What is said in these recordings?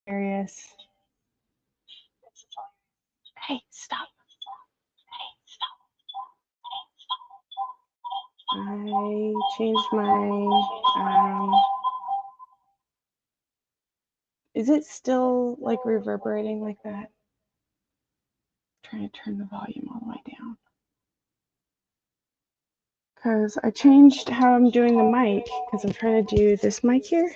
hilarious. Hey, stop. I changed my, is it still like reverberating like that? I'm trying to turn the volume all the way down. Because I changed how I'm doing the mic, because I'm trying to do this mic here.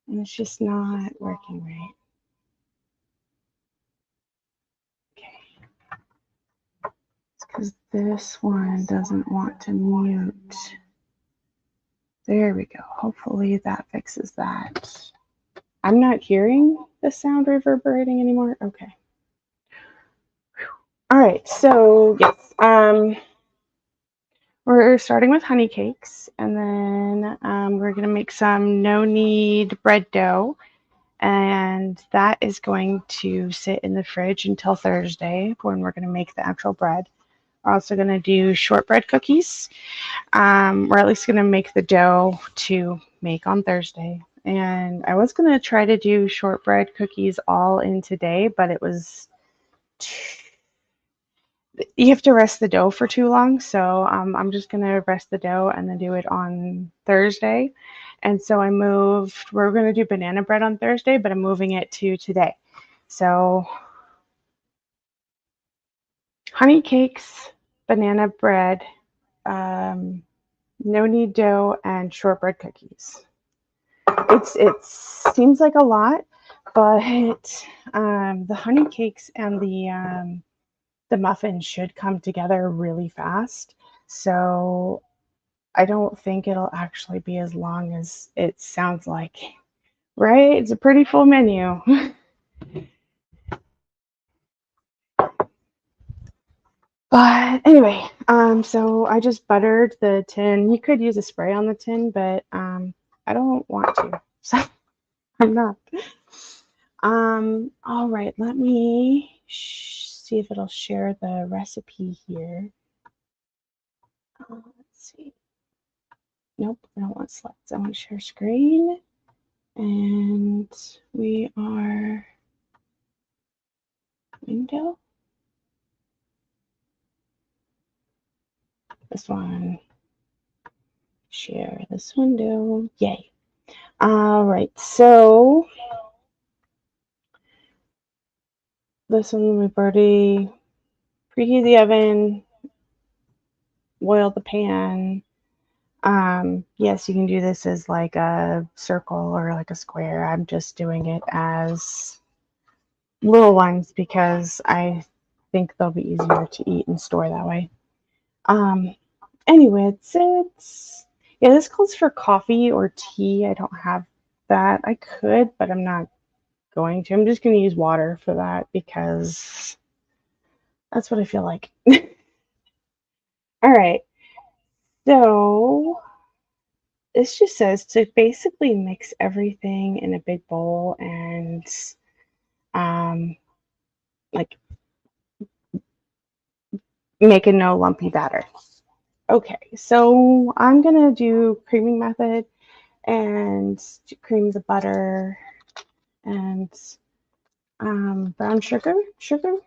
And it's just not working right. Okay. It's because this one doesn't want to mute. There we go. Hopefully that fixes that. I'm not hearing the sound reverberating anymore. Okay. All right. So yes, we're starting with honey cakes, and then we're gonna make some no-knead bread dough, and that is going to sit in the fridge until Thursday when we're gonna make the actual bread. We're also gonna do shortbread cookies. We're at least gonna make the dough to make on Thursday. And I was gonna try to do shortbread cookies all in today, but it was you have to rest the dough for too long. So I'm just gonna rest the dough and then do it on Thursday. And so we're gonna do banana bread on Thursday, but I'm moving it to today. So honey cakes, banana bread, no knead dough, and shortbread cookies. It seems like a lot, but the honey cakes and the muffins should come together really fast. So I don't think it'll actually be as long as it sounds like. Right? It's a pretty full menu. But anyway, so I just buttered the tin. You could use a spray on the tin, but I don't want to. So I'm not. All right, let me see if it'll share the recipe here. Let's see. Nope, I don't want slides. I want to share screen. And we are window. This one. Share this window. Yay. All right, so this one we've already preheated the oven, oiled the pan. Yes, you can do this as like a circle or like a square. I'm just doing it as little ones because I think they'll be easier to eat and store that way. Anyway, yeah, this calls for coffee or tea. I don't have that. I could, but I'm not going to. I'm just going to use water for that because that's what I feel like. All right. So this just says to basically mix everything in a big bowl and like make a no lumpy batter. Okay, so I'm gonna do creaming method and cream the butter and brown sugar. So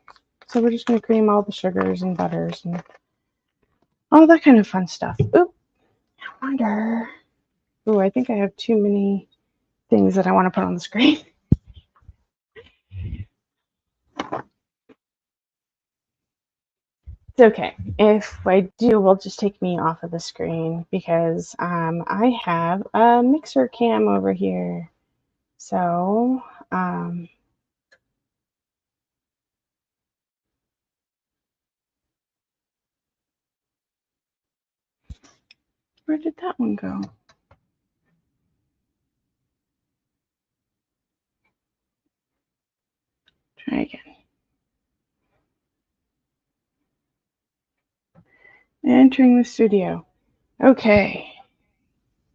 we're just gonna cream all the sugars and butters and all that kind of fun stuff. Oop, I wonder. Ooh, I think I have too many things that I want to put on the screen. It's okay. If I do, will just take me off of the screen because I have a mixer cam over here. So where did that one go? Try again. Entering the studio. Okay.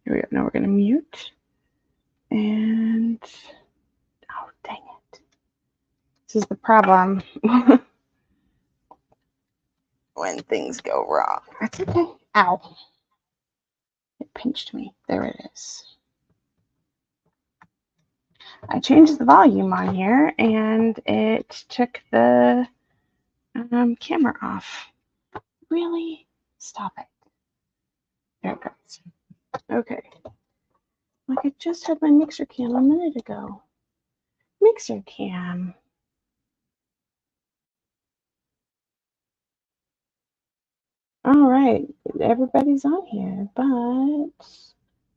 Here we go. Now we're going to mute. And, oh, dang it. This is the problem when things go wrong. That's okay. Ow. It pinched me. There it is. I changed the volume on here and it took the camera off. Really? Stop it. There it goes. Okay. Like I just had my mixer cam a minute ago. Mixer cam. All right, everybody's on here, but I'm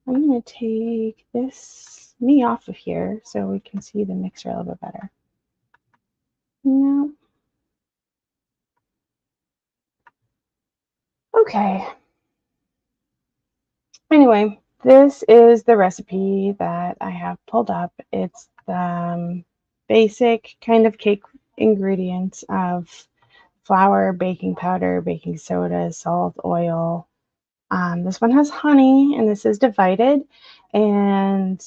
going to take me off of here so we can see the mixer a little bit better. No. Okay. Anyway, this is the recipe that I have pulled up. It's the basic kind of cake ingredients of flour, baking powder, baking soda, salt, oil. This one has honey, and this is divided. And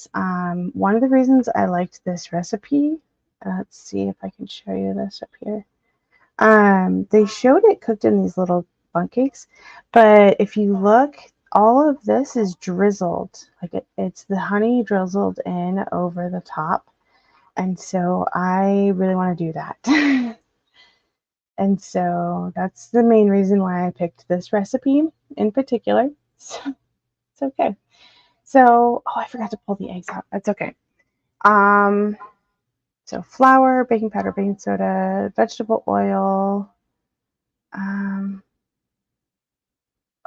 one of the reasons I liked this recipe, let's see if I can show you this up here. They showed it cooked in these little bun cakes, but if you look, all of this is drizzled. Like it's the honey drizzled in over the top. And so I really want to do that. And so that's the main reason why I picked this recipe in particular. So it's okay. So, oh, I forgot to pull the eggs out. That's okay. So flour, baking powder, baking soda, vegetable oil.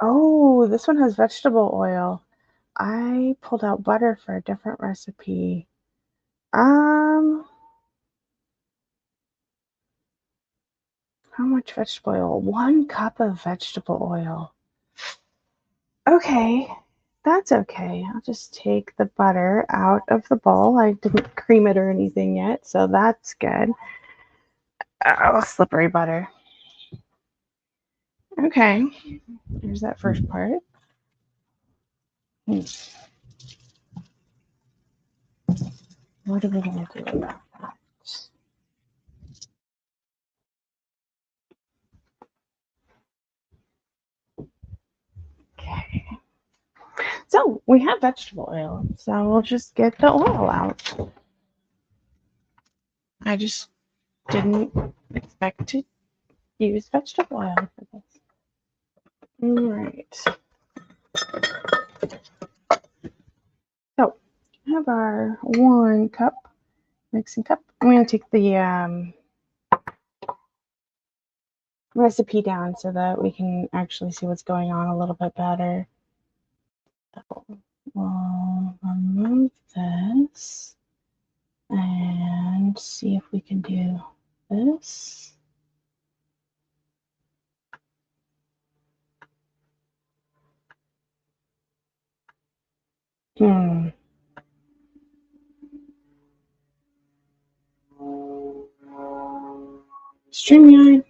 Oh, this one has vegetable oil. I pulled out butter for a different recipe. How much vegetable oil? 1 cup of vegetable oil. Okay, that's okay. I'll just take the butter out of the bowl. I didn't cream it or anything yet, so that's good. Oh, slippery butter. Okay, there's that first part. What are we going to do about that? Okay. So we have vegetable oil, so we'll just get the oil out. I just didn't expect to use vegetable oil for this. All right. So we have our 1 cup mixing cup. I'm going to take the recipe down so that we can actually see what's going on a little bit better. We'll remove this and see if we can do this. StreamYard.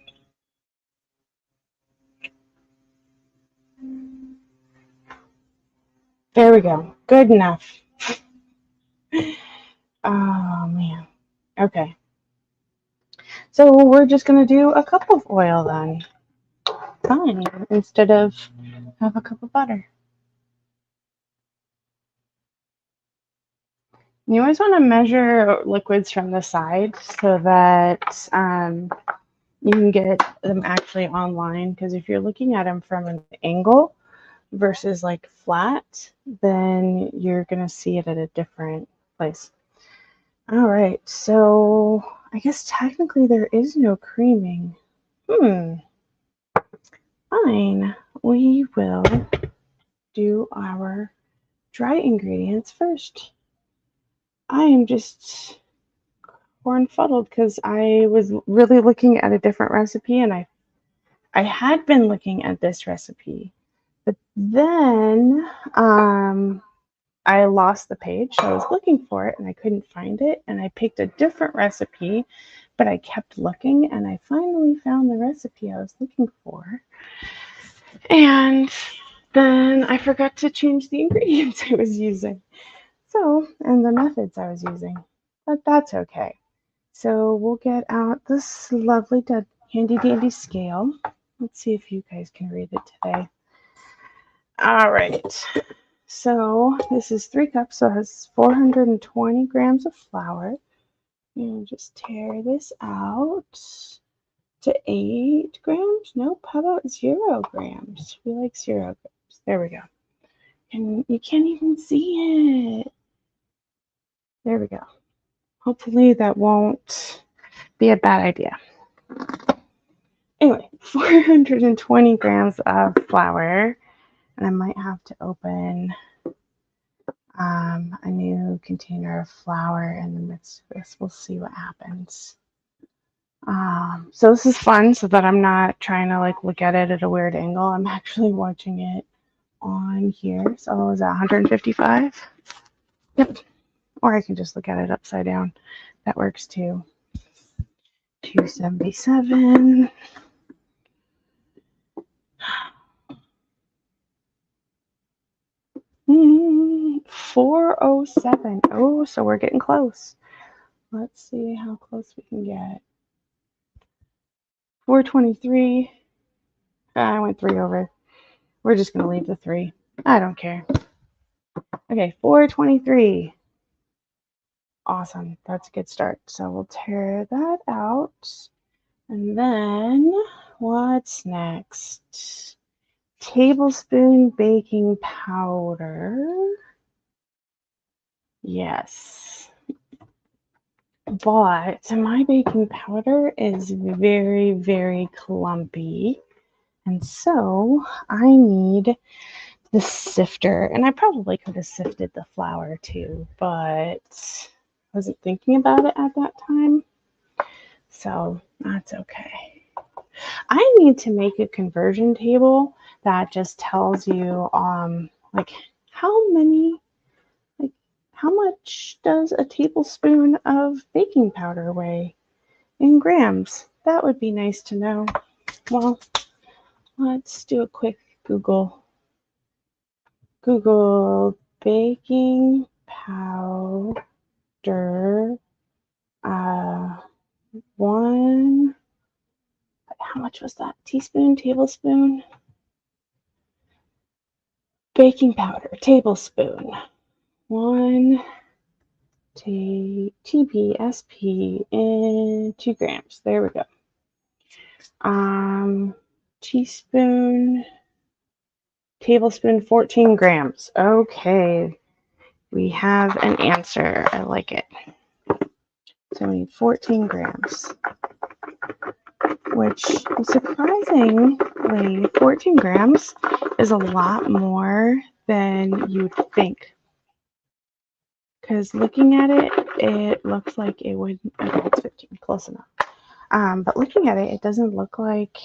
There we go. Good enough. Oh, man. Okay. So we're just going to do a cup of oil then. Fine. Instead of have a cup of butter. You always want to measure liquids from the side so that you can get them actually online. Because if you're looking at them from an angle versus like flat, then you're going to see it at a different place. All right, so I guess technically there is no creaming. Fine. We will do our dry ingredients first. I am just cornfuddled because I was really looking at a different recipe, and I had been looking at this recipe, but then I lost the page. So I was looking for it and I couldn't find it, and I picked a different recipe, but I kept looking and I finally found the recipe I was looking for. And then I forgot to change the ingredients I was using. So, and the methods I was using. But that's okay. So we'll get out this lovely handy dandy scale. Let's see if you guys can read it today. All right. So this is 3 cups, so it has 420 grams of flour. And just tear this out to 8 grams. Nope, how about 0 grams? We like 0 grams. There we go. And you can't even see it. There we go. Hopefully that won't be a bad idea. Anyway, 420 grams of flour. And I might have to open a new container of flour in the midst of this. We'll see what happens. So this is fun so that I'm not trying to like look at it at a weird angle. I'm actually watching it on here. So is that 155? Yep. Or I can just look at it upside down. That works too. 277. Mm, 407. Oh, so we're getting close. Let's see how close we can get. 423. I went 3 over. We're just going to leave the 3. I don't care. Okay, 423. Awesome. That's a good start. So we'll tear that out. And then what's next? Tablespoon baking powder. Yes. But my baking powder is very, very clumpy. And so I need the sifter. And I probably could have sifted the flour too, but I wasn't thinking about it at that time. So that's okay. I need to make a conversion table that just tells you like how much does a tablespoon of baking powder weigh in grams? That would be nice to know. Well, let's do a quick Google baking powder one. How much was that? Teaspoon, tablespoon? Baking powder, tablespoon. 1 TBSP in 2 grams. There we go. Teaspoon, tablespoon, 14 grams. Okay, we have an answer. I like it. So we need 14 grams, which surprisingly, 14 grams is a lot more than you'd think. Because looking at it, it looks like it would, okay, it's 15, close enough. But looking at it, it doesn't look like,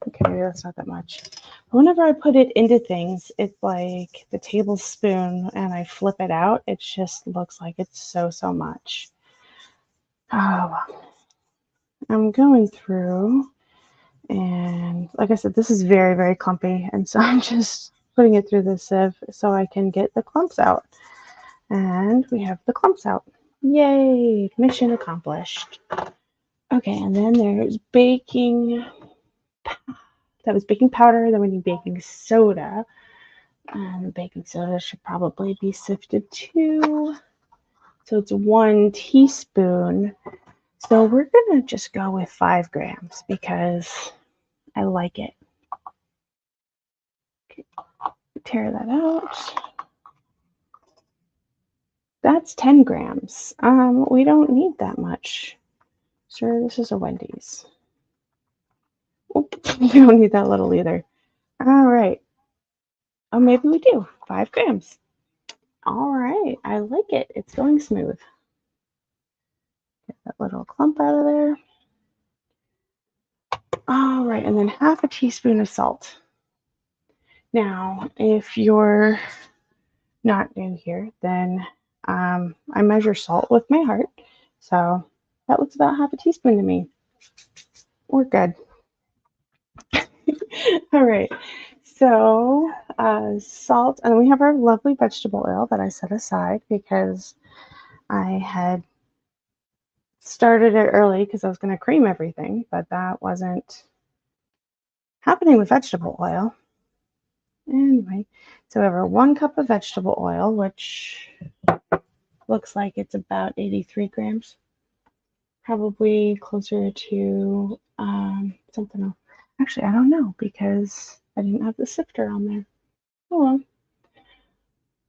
okay, maybe that's not that much. But whenever I put it into things, it's like the tablespoon and I flip it out, it just looks like it's so much. Oh, I'm going through, and like I said, this is very, very clumpy, and so I'm just putting it through the sieve so I can get the clumps out. And we have the clumps out. Yay, mission accomplished. Okay, and then there's baking. That was baking powder. Then we need baking soda. And baking soda should probably be sifted too. So it's 1 teaspoon. So we're going to just go with 5 grams because I like it. Okay, tear that out. That's 10 grams. We don't need that much. Sure, this is a Wendy's. Oop, we don't need that little either. All right. Oh, maybe we do. 5 grams. All right. I like it. It's going smooth. Get that little clump out of there. All right. And then half a teaspoon of salt. Now, if you're not new here, then I measure salt with my heart. So that looks about half a teaspoon to me. We're good. All right. So salt, and we have our lovely vegetable oil that I set aside because I had started it early because I was going to cream everything, but that wasn't happening with vegetable oil. Anyway, so over 1 cup of vegetable oil, which looks like it's about 83 grams. Probably closer to something else. Actually, I don't know because I didn't have the sifter on there. Oh well.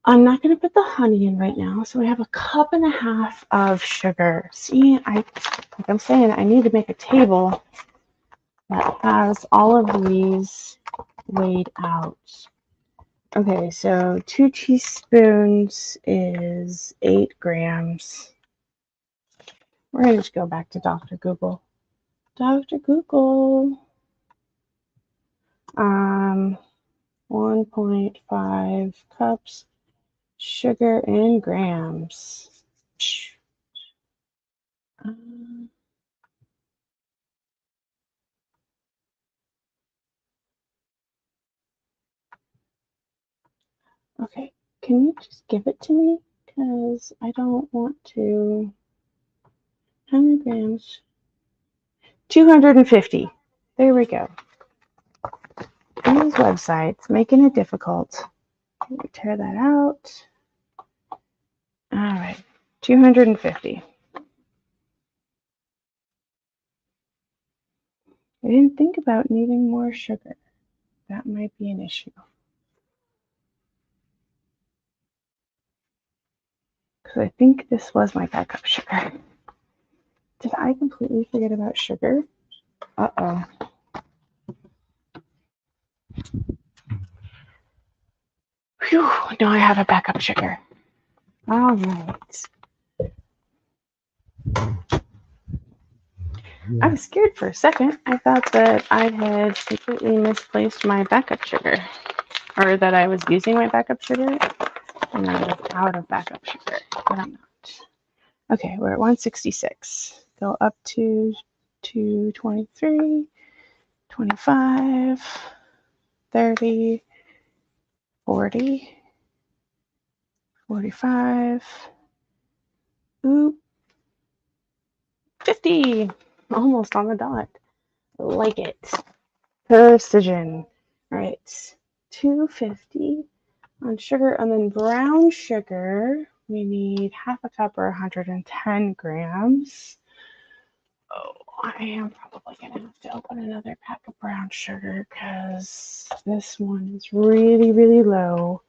I'm not going to put the honey in right now, so I have 1.5 cups of sugar. See, like I'm saying, I need to make a table that has all of these weighed out. Okay, so 2 teaspoons is 8 grams. We're going to just go back to Dr. Google. Dr. Google. 1.5 cups sugar in grams. Okay, can you just give it to me? Because I don't want to. How many grams? 250. There we go. These websites making it difficult. Can we tear that out? All right, 250. I didn't think about needing more sugar. That might be an issue. Because I think this was my backup sugar. Did I completely forget about sugar? Uh-oh. Phew, now I have a backup sugar. All right. I was scared for a second. I thought that I had completely misplaced my backup sugar, or that I was using my backup sugar and I was out of backup sugar, but I'm not. Okay, we're at 166. Go up to 223, 25, 30, 40, 45, oop, 50. Almost on the dot. Like it. Precision. All right, 250 on sugar, and then brown sugar, we need 1/2 cup or 110 grams. Oh, I am probably going to have to open another pack of brown sugar because this one is really, really low.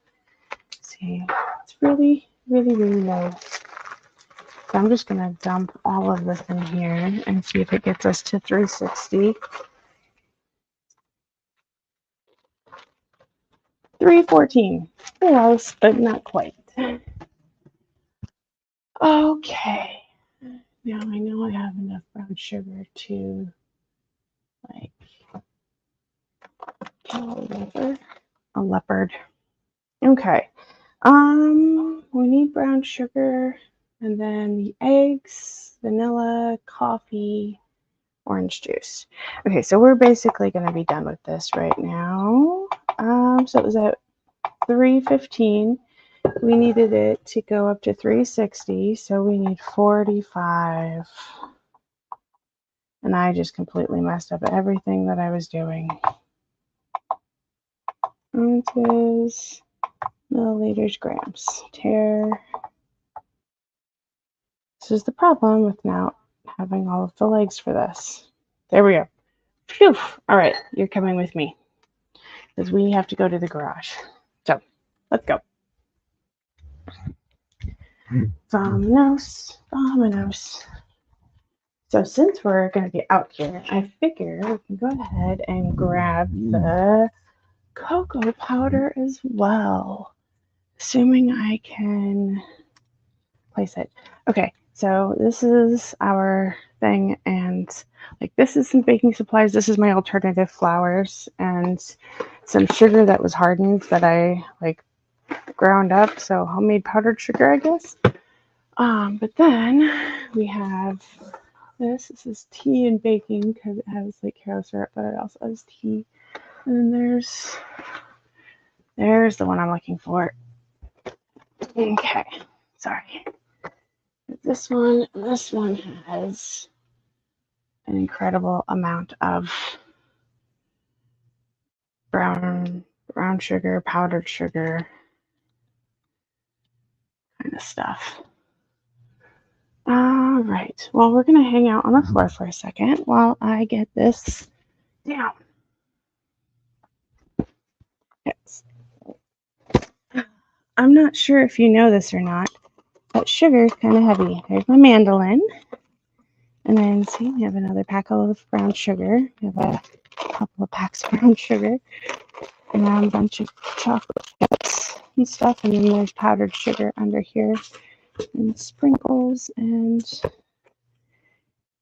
See, it's really, really, really low. So I'm just going to dump all of this in here and see if it gets us to 360. 314. Close, but not quite. Okay. Now I know I have enough brown sugar to like kill a leopard. Okay. We need brown sugar and then the eggs, vanilla, coffee, orange juice. Okay, so we're basically going to be done with this right now. So it was at 315. We needed it to go up to 360, so we need 45. And I just completely messed up everything that I was doing. Ounces, milliliters, grams. Tare. This is the problem with not having all of the legs for this. There we go. Phew. All right, you're coming with me because we have to go to the garage. So let's go. Vamonos, vamonos. So since we're going to be out here, I figure we can go ahead and grab the cocoa powder as well, assuming I can place it. Okay, so this is our thing, and like this is some baking supplies. This is my alternative flours and some sugar that was hardened that I like ground up, so homemade powdered sugar, I guess. But then we have this. This is tea and baking because it has like carob syrup, but it also has tea. And then there's the one I'm looking for. Okay, sorry. This one has an incredible amount of brown brown sugar, powdered sugar kind of stuff. All right. Well, we're going to hang out on the floor for a second while I get this down. Yes. I'm not sure if you know this or not, but sugar is kind of heavy. There's my mandolin. And then see, we have another pack of brown sugar. We have a couple of packs of brown sugar. And a bunch of chocolate chips and stuff. And then there's powdered sugar under here. And sprinkles and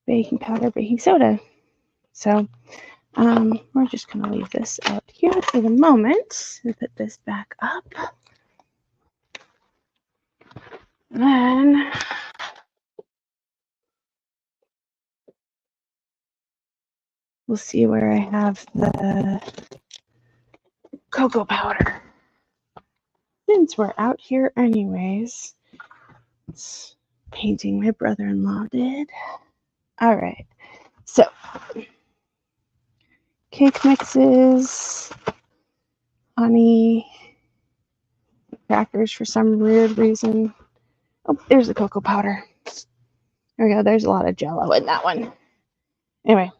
baking powder, baking soda. So we're just going to leave this out here for the moment and put this back up. Then we'll see where I have the cocoa powder. Since we're out here anyways, it's painting my brother-in-law did. All right, so cake mixes, honey, crackers for some weird reason. Oh, there's the cocoa powder. There we go. There's a lot of Jell-O in that one. Anyway,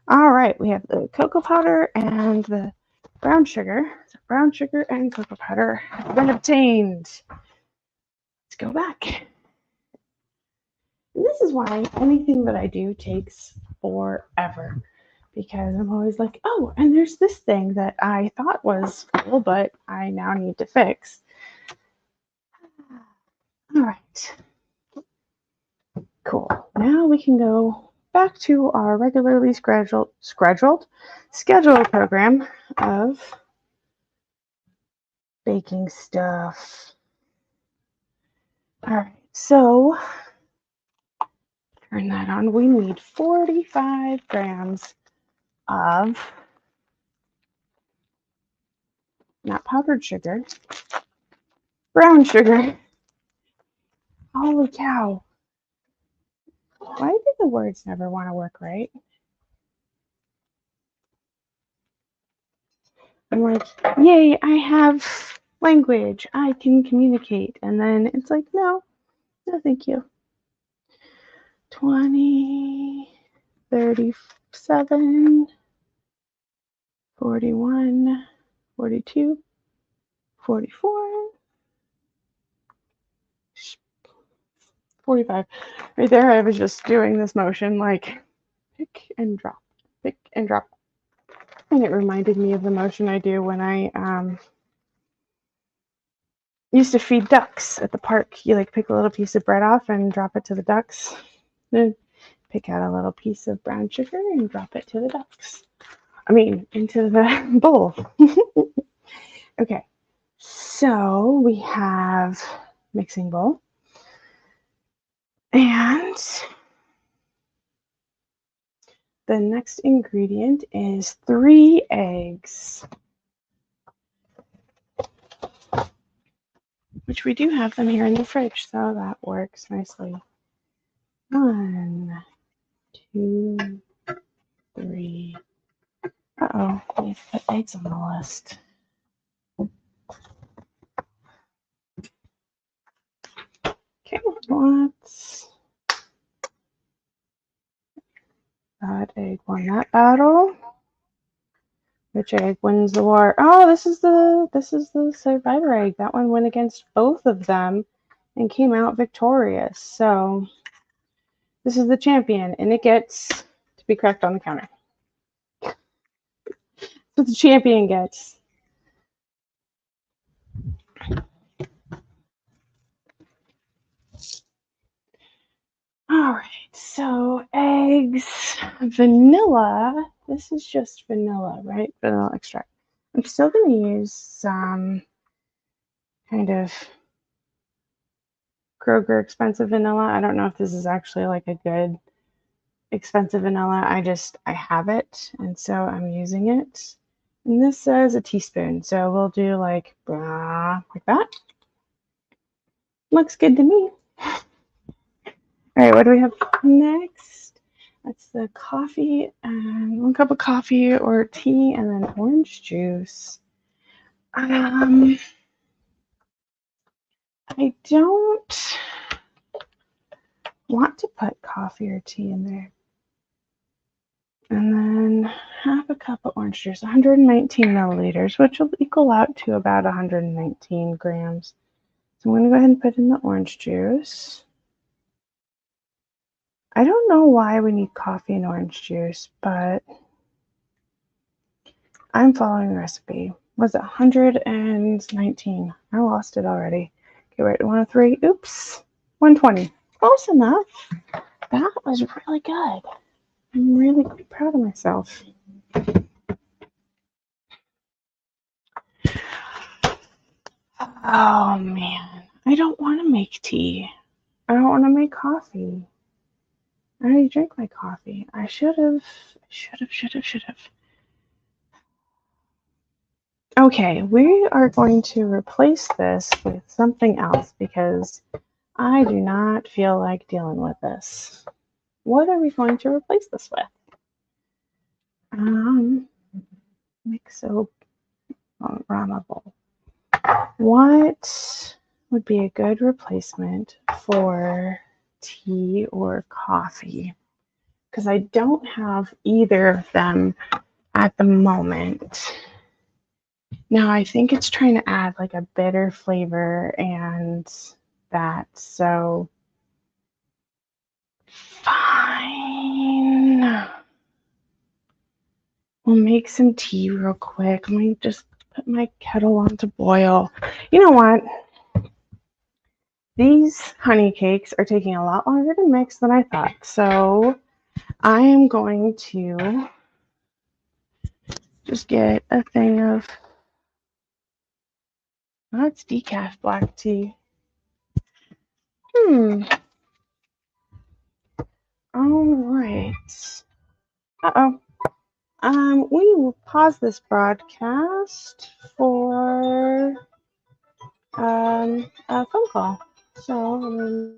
all right, we have the cocoa powder and the brown sugar. So brown sugar and cocoa powder have been obtained. Let's go back. And this is why anything that I do takes forever, because I'm always like, oh, and there's this thing that I thought was cool, but I now need to fix. All right. Cool. Now we can go back to our regularly scheduled program of baking stuff. All right, so turn that on. We need 45 grams of not powdered sugar, brown sugar. Holy cow. Why do the words never want to work right? I'm like, yay, I have language. I can communicate. And then it's like, no, thank you. 20, 37, 41, 42, 44, 45. Right there, I was just doing this motion like pick and drop, pick and drop. And it reminded me of the motion I do when I used to feed ducks at the park. You like pick a little piece of bread off and drop it to the ducks. Then pick out a little piece of brown sugar and drop it to the ducks. I mean, into the bowl. Okay, so we have mixing bowl. And the next ingredient is 3 eggs, which we do have them here in the fridge, so that works nicely. 1, 2, 3. Uh-oh, we have to put eggs on the list. Okay, let's... That egg won that battle. Which egg wins the war? Oh, this is the survivor egg. That one went against both of them and came out victorious. So this is the champion, and it gets to be cracked on the counter. That's what the champion gets. All right, so eggs, vanilla. This is just vanilla, right? Vanilla extract. I'm still going to use some kind of Kroger expensive vanilla. I don't know if this is actually like a good expensive vanilla. I have it, and so I'm using it. And this says a teaspoon, so we'll do like that. Looks good to me. All right, what do we have next? That's the coffee, and 1 cup of coffee or tea, and then orange juice. I don't want to put coffee or tea in there. And then half a cup of orange juice, 119 milliliters, which will equal out to about 119 grams. So I'm going to go ahead and put in the orange juice. I don't know why we need coffee and orange juice, but I'm following the recipe. Was it 119? I lost it already. Okay, wait, 103. Oops, 120. Close enough. That was really good. I'm really proud of myself. Oh man, I don't want to make tea. I don't want to make coffee. I already drink my coffee. I should have. Okay, we are going to replace this with something else because I do not feel like dealing with this. What are we going to replace this with? Mixo Ramable. What would be a good replacement for tea or coffee? Because I don't have either of them at the moment. Now I think it's trying to add like a bitter flavor and that, so fine. We'll make some tea real quick. Let me just put my kettle on to boil. You know what? These honey cakes are taking a lot longer to mix than I thought. So I am going to just get a thing of, that's decaf black tea. All right. Uh-oh. We will pause this broadcast for a phone call. So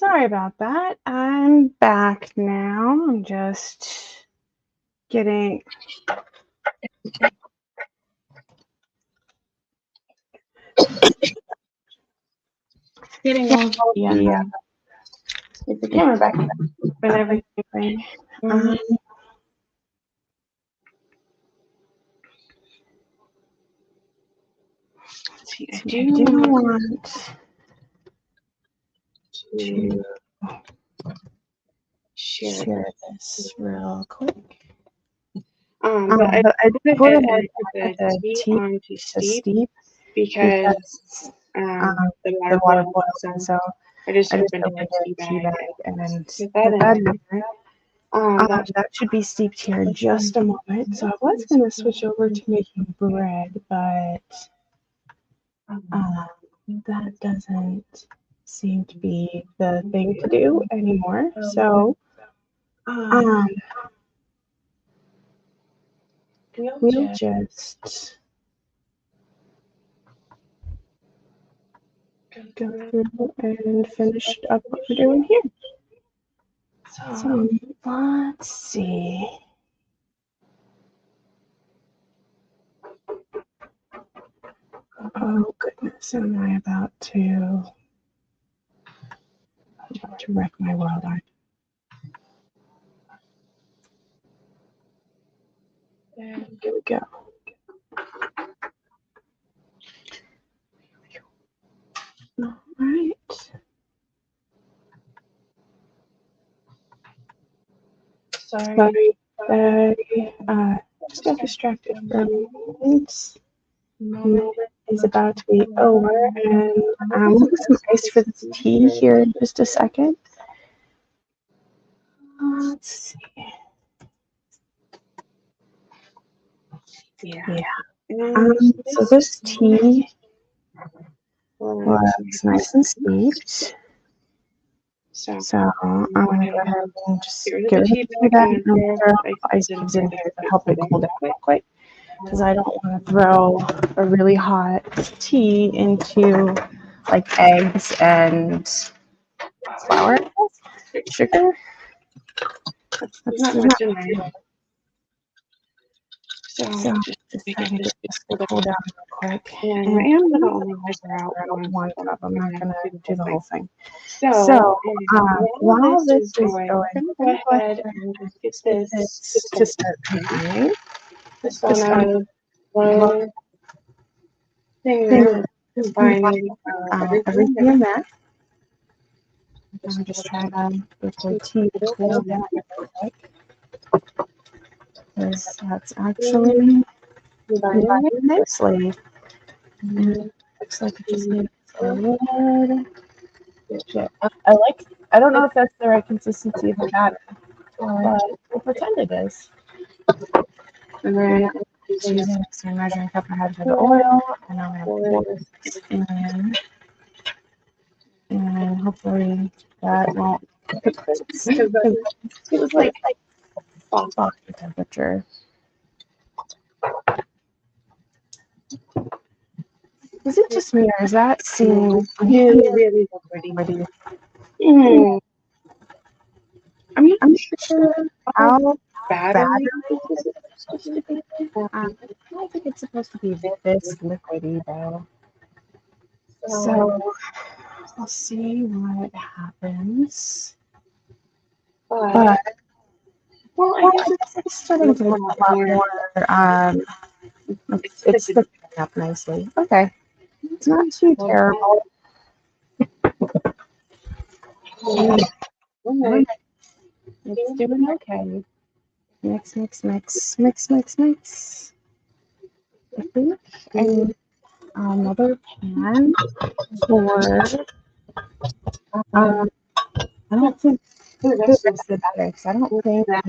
Sorry about that. I'm back now. I'm just getting all the camera back and everything. I do want to share this real quick. But I did go ahead and put the tea on to steep because the water boiled. So I just opened a tea bag and then put that in there. That should be steeped here in just a moment. So I was going to switch over to making bread, but that doesn't seem to be the thing to do anymore. So we'll just go through and finish up what we're doing here. So let's see. Oh goodness, am I about to wreck my world? There we go. All right. Sorry, I just got distracted for a moment. Moment is about to be over, and we'll put some ice for this tea here in just a second. Let's see. Yeah. So this tea looks nice and steeped. So I'm going to go ahead and just get rid of the tea bag and throw ice cubes in here to help it cool down real quick. Because I don't want to throw a really hot tea into like eggs and flour, sugar. That's not much in there. So just trying to get this to cool down real quick. And I am going to only measure out one cup. I'm not going to do the whole thing. So while this is going, I'm going to go ahead and get this to start cooking. Just on one thing there, combining everything in that. I'm just trying to get the tea to cool down real quick. Because that's actually combining nicely. And looks like it just needs a little bit. I don't know if that's the right consistency of the batter, but we'll pretend it is. And then I'm using a measuring cup ahead for the oil, and I'm going to pour this in. And hopefully that won't cook this, because it was like off the temperature. Is it just me, or is that seem really liquidy? I'm not sure how battery is it supposed to be. I don't think it's supposed to be this liquidy though. So we'll see what happens. But well, I guess it's starting to look a lot more. It's thickening up nicely. Okay, it's not too terrible. It's doing okay. Mix, mix, mix, mix, mix, mix. I think I need another pan for. I don't think this is the better, because I don't think that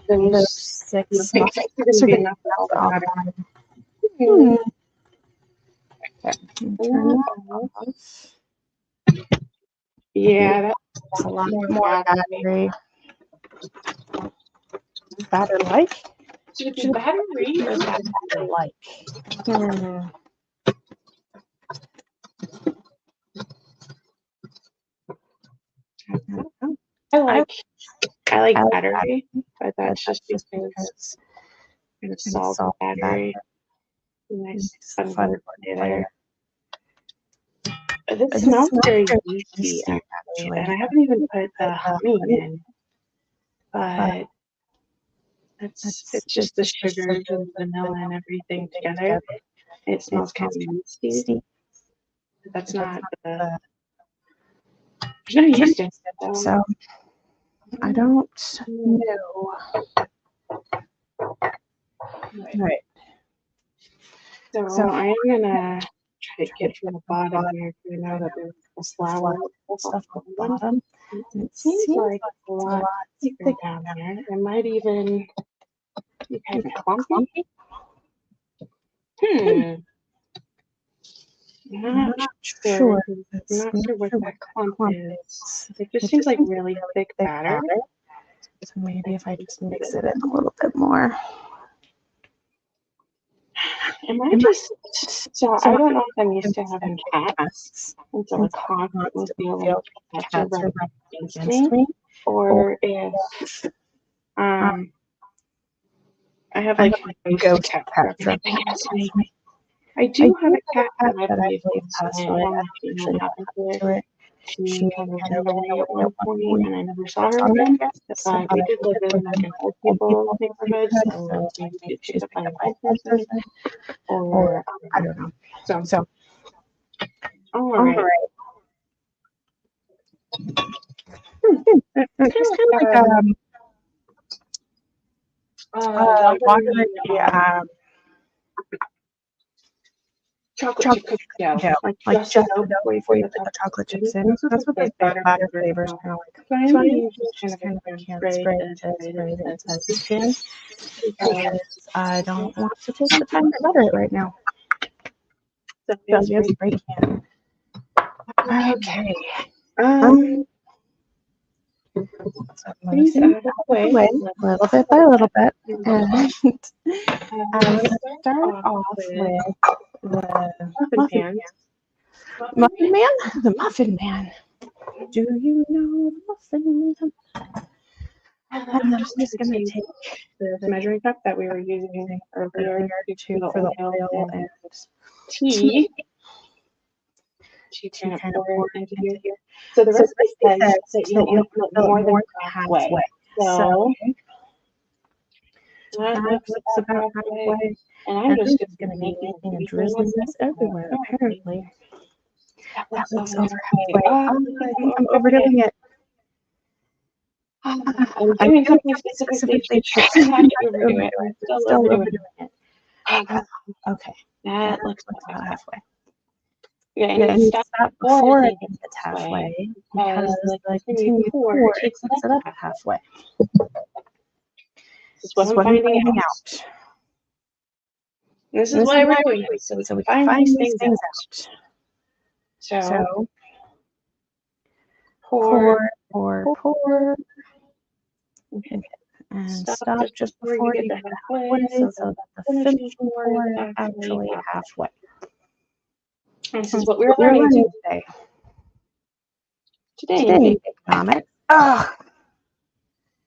those 6 muffins are going to melt all that. Okay, turn that off. Yeah, that's a lot more battery. Batter-like? Should it be battery or batter-like? like battery, but that's just because I'm going to solve the battery. Nice fun word there. This smells very yeasty, actually, and I haven't even put the honey in, but it's just the sugars and vanilla and everything together. It smells kind of yeasty. That's not the. There's no yeast in it, so I don't know. Right. So I'm gonna try to get from the bottom here to know that there's a flour Stuff on the bottom. It seems like a lot thicker down there. It might even be kind of clumpy. Not sure. Not sure what that clump is. It just seems like really thick batter. So maybe if I just mix it in a little bit more. Am I just so I don't know if I'm used to having cats, and so it's constantly feel like cats are running against me, or if I have like a ghost cat running against me. I do have a cat that I believe passed away. Actually, what happened to her? She kind of ran away at one point, and I never saw her again. But we did live in like an old people neighborhood, so maybe she's a funny old person, or I don't know. So all right. It's kind of like watery chocolate chip cookie dough, like just the dough before you put the chocolate chips in. That's what the batter flavor is kind of like. So I'm going to use just kind of a can spray it into the skin because I don't want to take the time to butter it right now. So yes, spray can. Okay. These out of the way, little bit by little bit, and I'm going to start off with the muffin man. The muffin man. Do you know the muffin man? And I'm just going to take the measuring cup that we were using earlier for the oil and tea. To kind of pour it into here. So the recipe says that you don't want to more than halfway. So that looks about halfway. And I'm just going to be making and drizzling this everywhere, apparently. That looks over halfway. I'm overdoing it. I'm doing something specifically to try not to overdo it. I'm still overdoing it. Okay. That looks about halfway. Yeah, and you stop before it gets halfway because the continued pour takes it up halfway. This is what I'm finding out. This is why we're doing it, so we can find these things out. So pour. Okay. And stop just before you get halfway so that the finishing pour is actually halfway. And this is what we're learning today. Today in economics,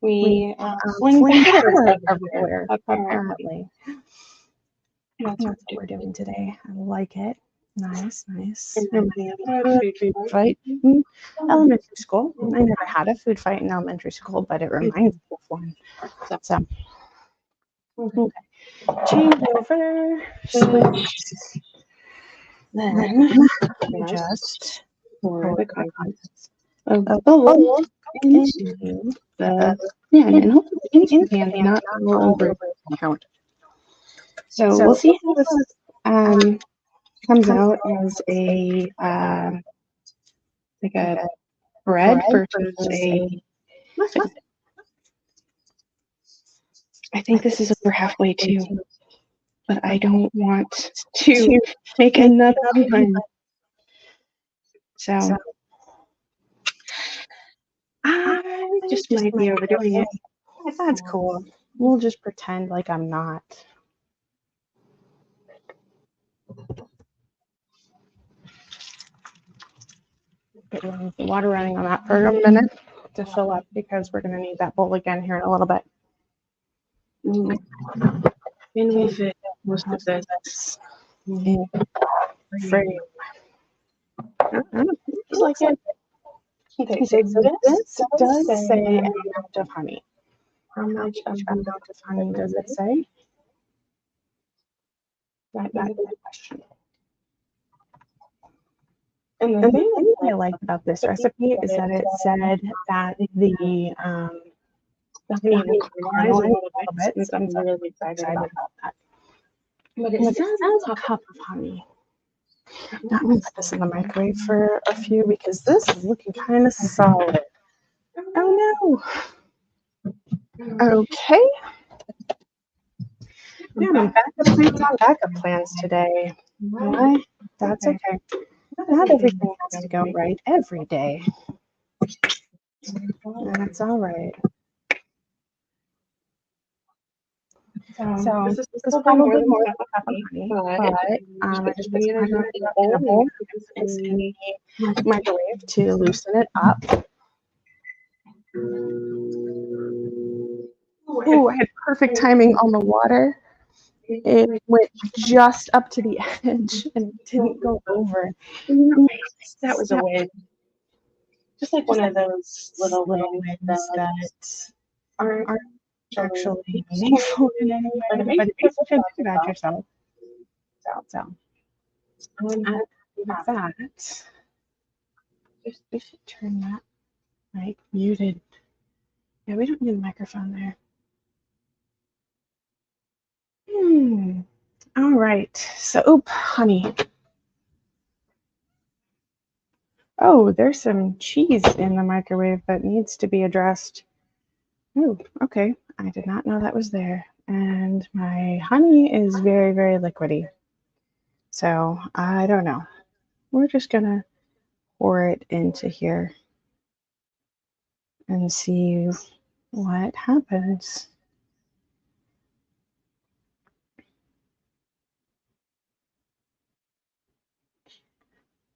we fling batter everywhere, apparently. And that's what we're doing today. I like it. Nice. Food fight. Elementary school. I never had a food fight in elementary school, but it reminds me of one. So, okay. Change over. Switch. Then we just pour the contents of the bowl into the pan, and hopefully into the pan, not roll over the counter. So we'll see how this comes out as a like a bread versus a muffin. I think this is over halfway too, but I don't want to make another one. So I just might be overdoing it. That's cool. We'll just pretend like I'm not. Get the water running on that for a minute. to fill up because we're going to need that bowl again here in a little bit. Can we fit most of this in frame? Looks like it. Okay, so this does say an amount of honey. How much amount of honey does it say? That is the question. And the thing I like about this recipe is that it said that the honey will caramelize a little bit, so I'm really excited about that. But it says a cup of honey. Now I'm going to put this in the microwave for a few because this is looking kind of solid. Oh no. Okay. Yeah, I'm backup plans today. Why? That's okay. Not everything has to go right every day. That's all right. So this is probably more than a cup of honey, but I just put some honey in a bowl and in the microwave to loosen it up. Oh, I had perfect timing on the water. It went just up to the edge and it didn't go over. That was a win. Just like one of those little wins that aren't actually meaningful in any way, but it makes you feel good about yourself. So that, we should turn that like muted. Yeah, we don't need a microphone there. All right. So, honey. Oh, there's some cheese in the microwave that needs to be addressed. Oh, okay. I did not know that was there. And my honey is very, very liquidy. So, I don't know. We're just going to pour it into here and see what happens.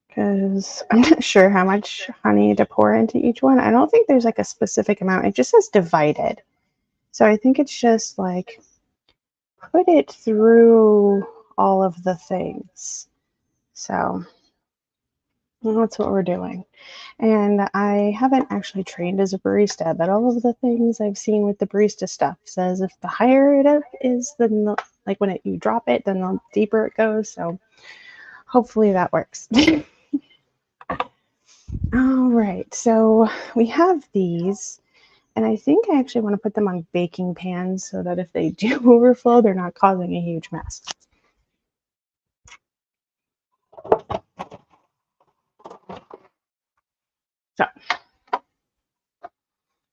Because I'm not sure how much honey to pour into each one. I don't think there's like a specific amount. It just says divided. So I think it's just like put it through all of the things. So that's what we're doing. And I haven't actually trained as a barista, but all of the things I've seen with the barista stuff says if the higher it is, then like when you drop it, then the deeper it goes. So hopefully that works. All right, so we have these, and I think I actually want to put them on baking pans so that if they do overflow, they're not causing a huge mess. So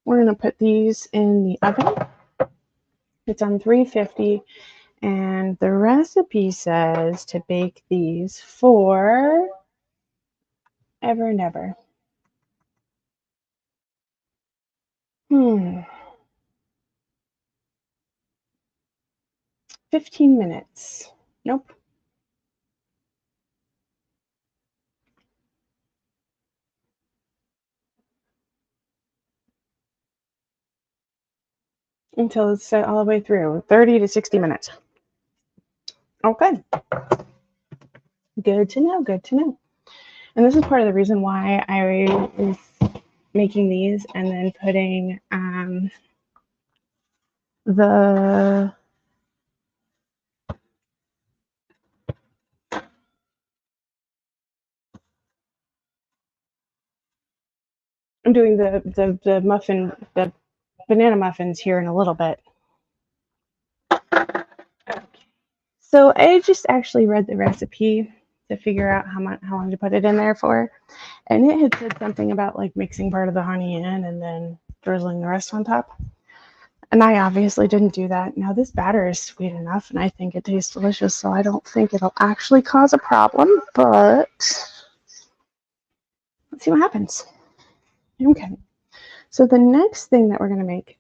we're going to put these in the oven. It's on 350, and the recipe says to bake these for ever and ever. 15 minutes. Nope. Until it's set all the way through. 30 to 60 minutes. Okay. Good to know. Good to know. And this is part of the reason why I was making these and then putting I'm doing the muffin, the banana muffins here in a little bit. So I just actually read the recipe to figure out how long to put it in there for. And it had said something about like mixing part of the honey in and then drizzling the rest on top. And I obviously didn't do that. Now this batter is sweet enough and I think it tastes delicious, so I don't think it'll actually cause a problem, but let's see what happens. Okay. So the next thing that we're going to make,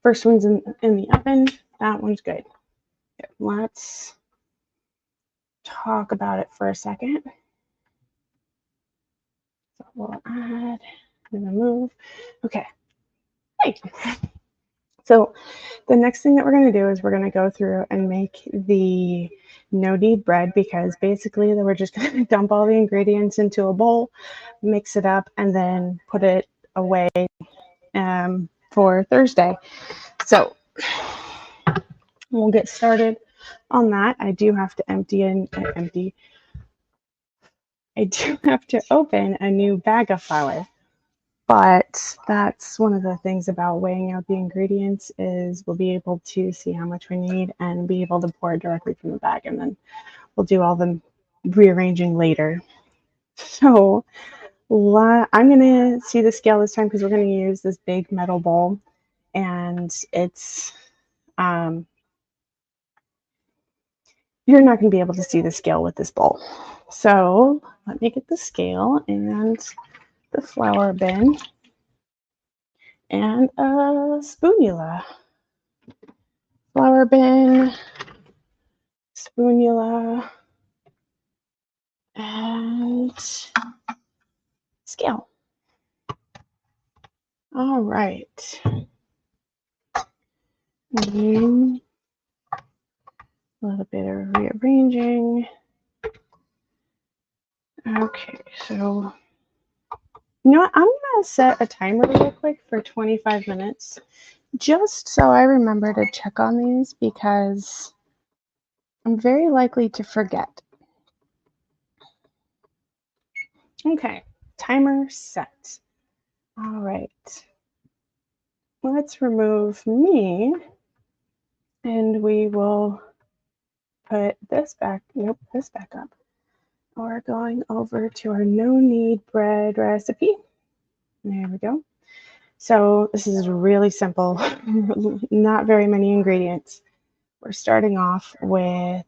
first one's in the oven. That one's good. Let's talk about it for a second. So we'll add, remove. Okay. Hey. So the next thing that we're going to do is we're going to go through and make the no knead bread, because basically we're just going to dump all the ingredients into a bowl, mix it up, and then put it away for Thursday. So we'll get started on that. I do have to I do have to open a new bag of flour. But that's one of the things about weighing out the ingredients, is we'll be able to see how much we need and be able to pour it directly from the bag, and then we'll do all the rearranging later. So I'm going to see the scale this time, because we're going to use this big metal bowl, and it's you're not going to be able to see the scale with this bowl. So let me get the scale and the flour bin and a spoonula. Flour bin, spoonula, and scale. All right. A little bit of rearranging. Okay, so you know what? I'm going to set a timer real quick for 25 minutes, just so I remember to check on these, because I'm very likely to forget. Okay, timer set. All right. Let's remove me, and we will put this back. Nope, this back up. We're going over to our no knead bread recipe. There we go. So this is really simple, not very many ingredients. We're starting off with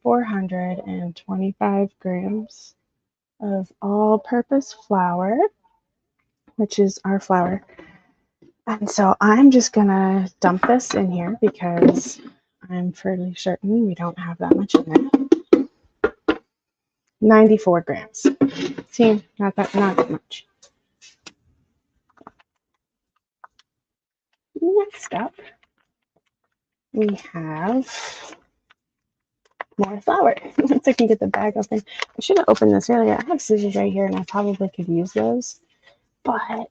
425 grams of all-purpose flour, which is our flour. And so I'm just gonna dump this in here, because I'm fairly certain we don't have that much in there. 94 grams. See, not that much. Next up, we have more flour. Once I can get the bag open. I should have opened this earlier. I have scissors right here, and I probably could use those. But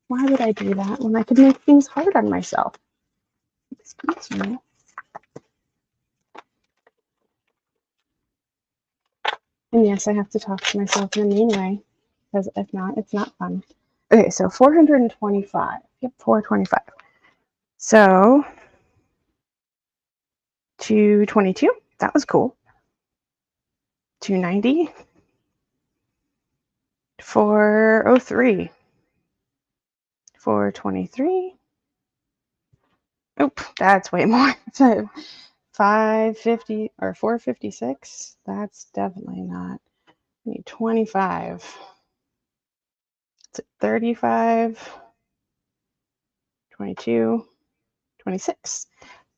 why would I do that when I could make things hard on myself? Excuse me. And yes, I have to talk to myself in a mean way, because if not, it's not fun. Okay, so 425. Yep, 425. So 222. That was cool. 290. 403. 423. Oop, that's way more. 550 or 456. That's definitely not. I need 25. It's 35. 22. 26.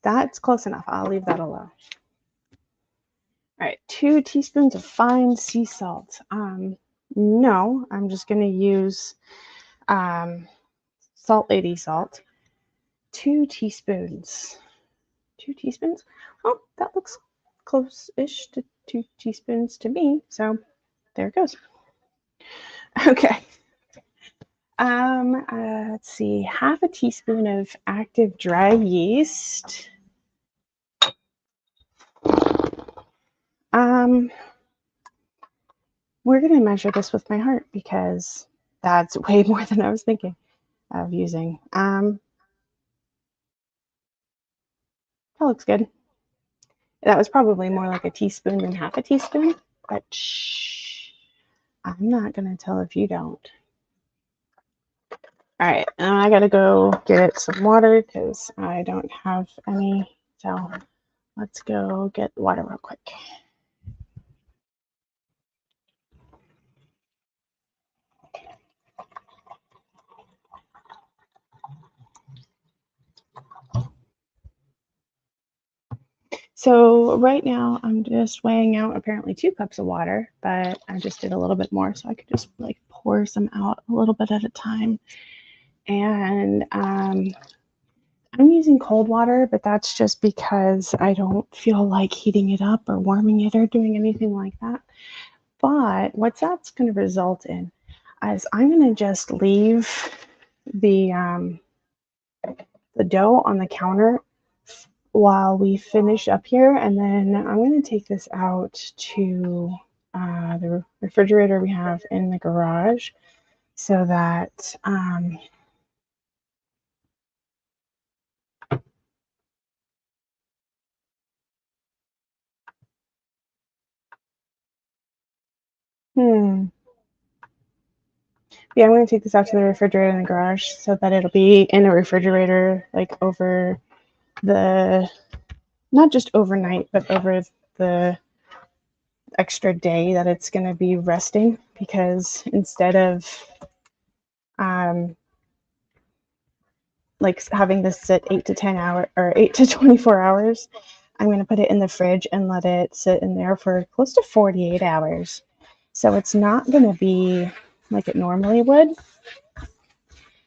That's close enough. I'll leave that alone. All right, 2 teaspoons of fine sea salt. No, I'm just going to use Salt Lady salt. 2 teaspoons. 2 teaspoons? Oh, that looks close-ish to 2 teaspoons to me. So there it goes. Okay. Let's see. Half a teaspoon of active dry yeast. We're going to measure this with my heart, because that's way more than I was thinking of using. That looks good. That was probably more like a teaspoon than half a teaspoon, but shh, I'm not going to tell if you don't. All right, now I got to go get some water, because I don't have any. So let's go get water real quick. So right now I'm just weighing out apparently 2 cups of water, but I just did a little bit more, so I could just like pour some out a little bit at a time. And I'm using cold water, but that's just because I don't feel like heating it up or warming it or doing anything like that. But what that's going to result in is I'm going to just leave the dough on the counter while we finish up here, and then I'm going to take this out to the refrigerator we have in the garage so that yeah, I'm going to take this out to the refrigerator in the garage so that it'll be in the refrigerator like over the, not just overnight, but over the extra day that it's going to be resting, because instead of like having this sit 8 to 10 hours or 8 to 24 hours, I'm going to put it in the fridge and let it sit in there for close to 48 hours. So it's not going to be like it normally would.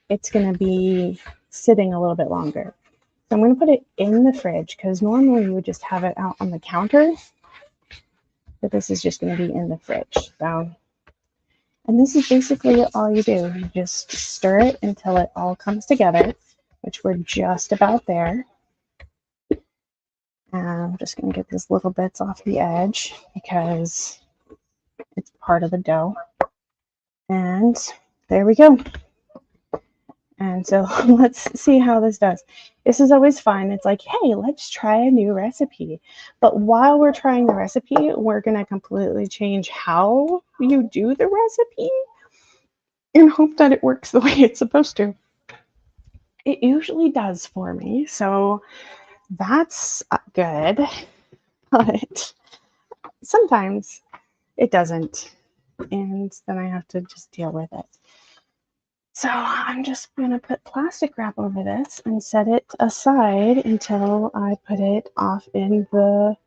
It's going to be sitting a little bit longer. So I'm going to put it in the fridge because normally you would just have it out on the counter, but this is just going to be in the fridge. So, and this is basically all you do. You just stir it until it all comes together, which we're just about there. And I'm just going to get these little bits off the edge because it's part of the dough. And there we go. And so let's see how this does. This is always fun. It's like, hey, let's try a new recipe. But while we're trying the recipe, we're going to completely change how you do the recipe and hope that it works the way it's supposed to. It usually does for me, so that's good. But sometimes it doesn't, and then I have to just deal with it. So I'm just going to put plastic wrap over this and set it aside until I put it off in the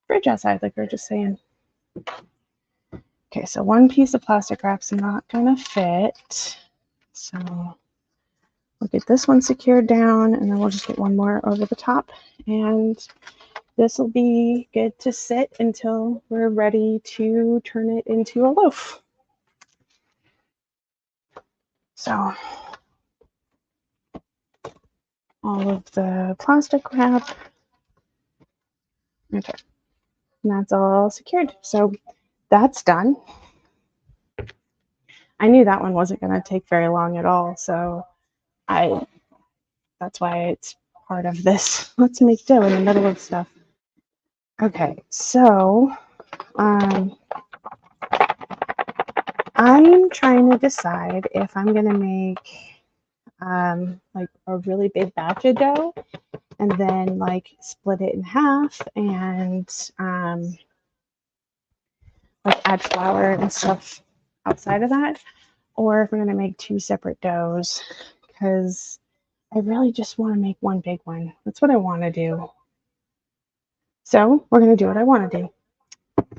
fridge outside, like we were just saying. Okay, so one piece of plastic wrap's not going to fit. So we'll get this one secured down, and then we'll just get one more over the top. And this will be good to sit until we're ready to turn it into a loaf. So all of the plastic wrap. Okay. And that's all secured. So that's done. I knew that one wasn't going to take very long at all. So that's why it's part of this. Let's make dough in the middle of stuff. Okay. So I'm trying to decide if I'm going to make like a really big batch of dough and then like split it in half and like add flour and stuff outside of that, or if I'm going to make two separate doughs, because I really just want to make one big one. That's what I want to do. So we're going to do what I want to do.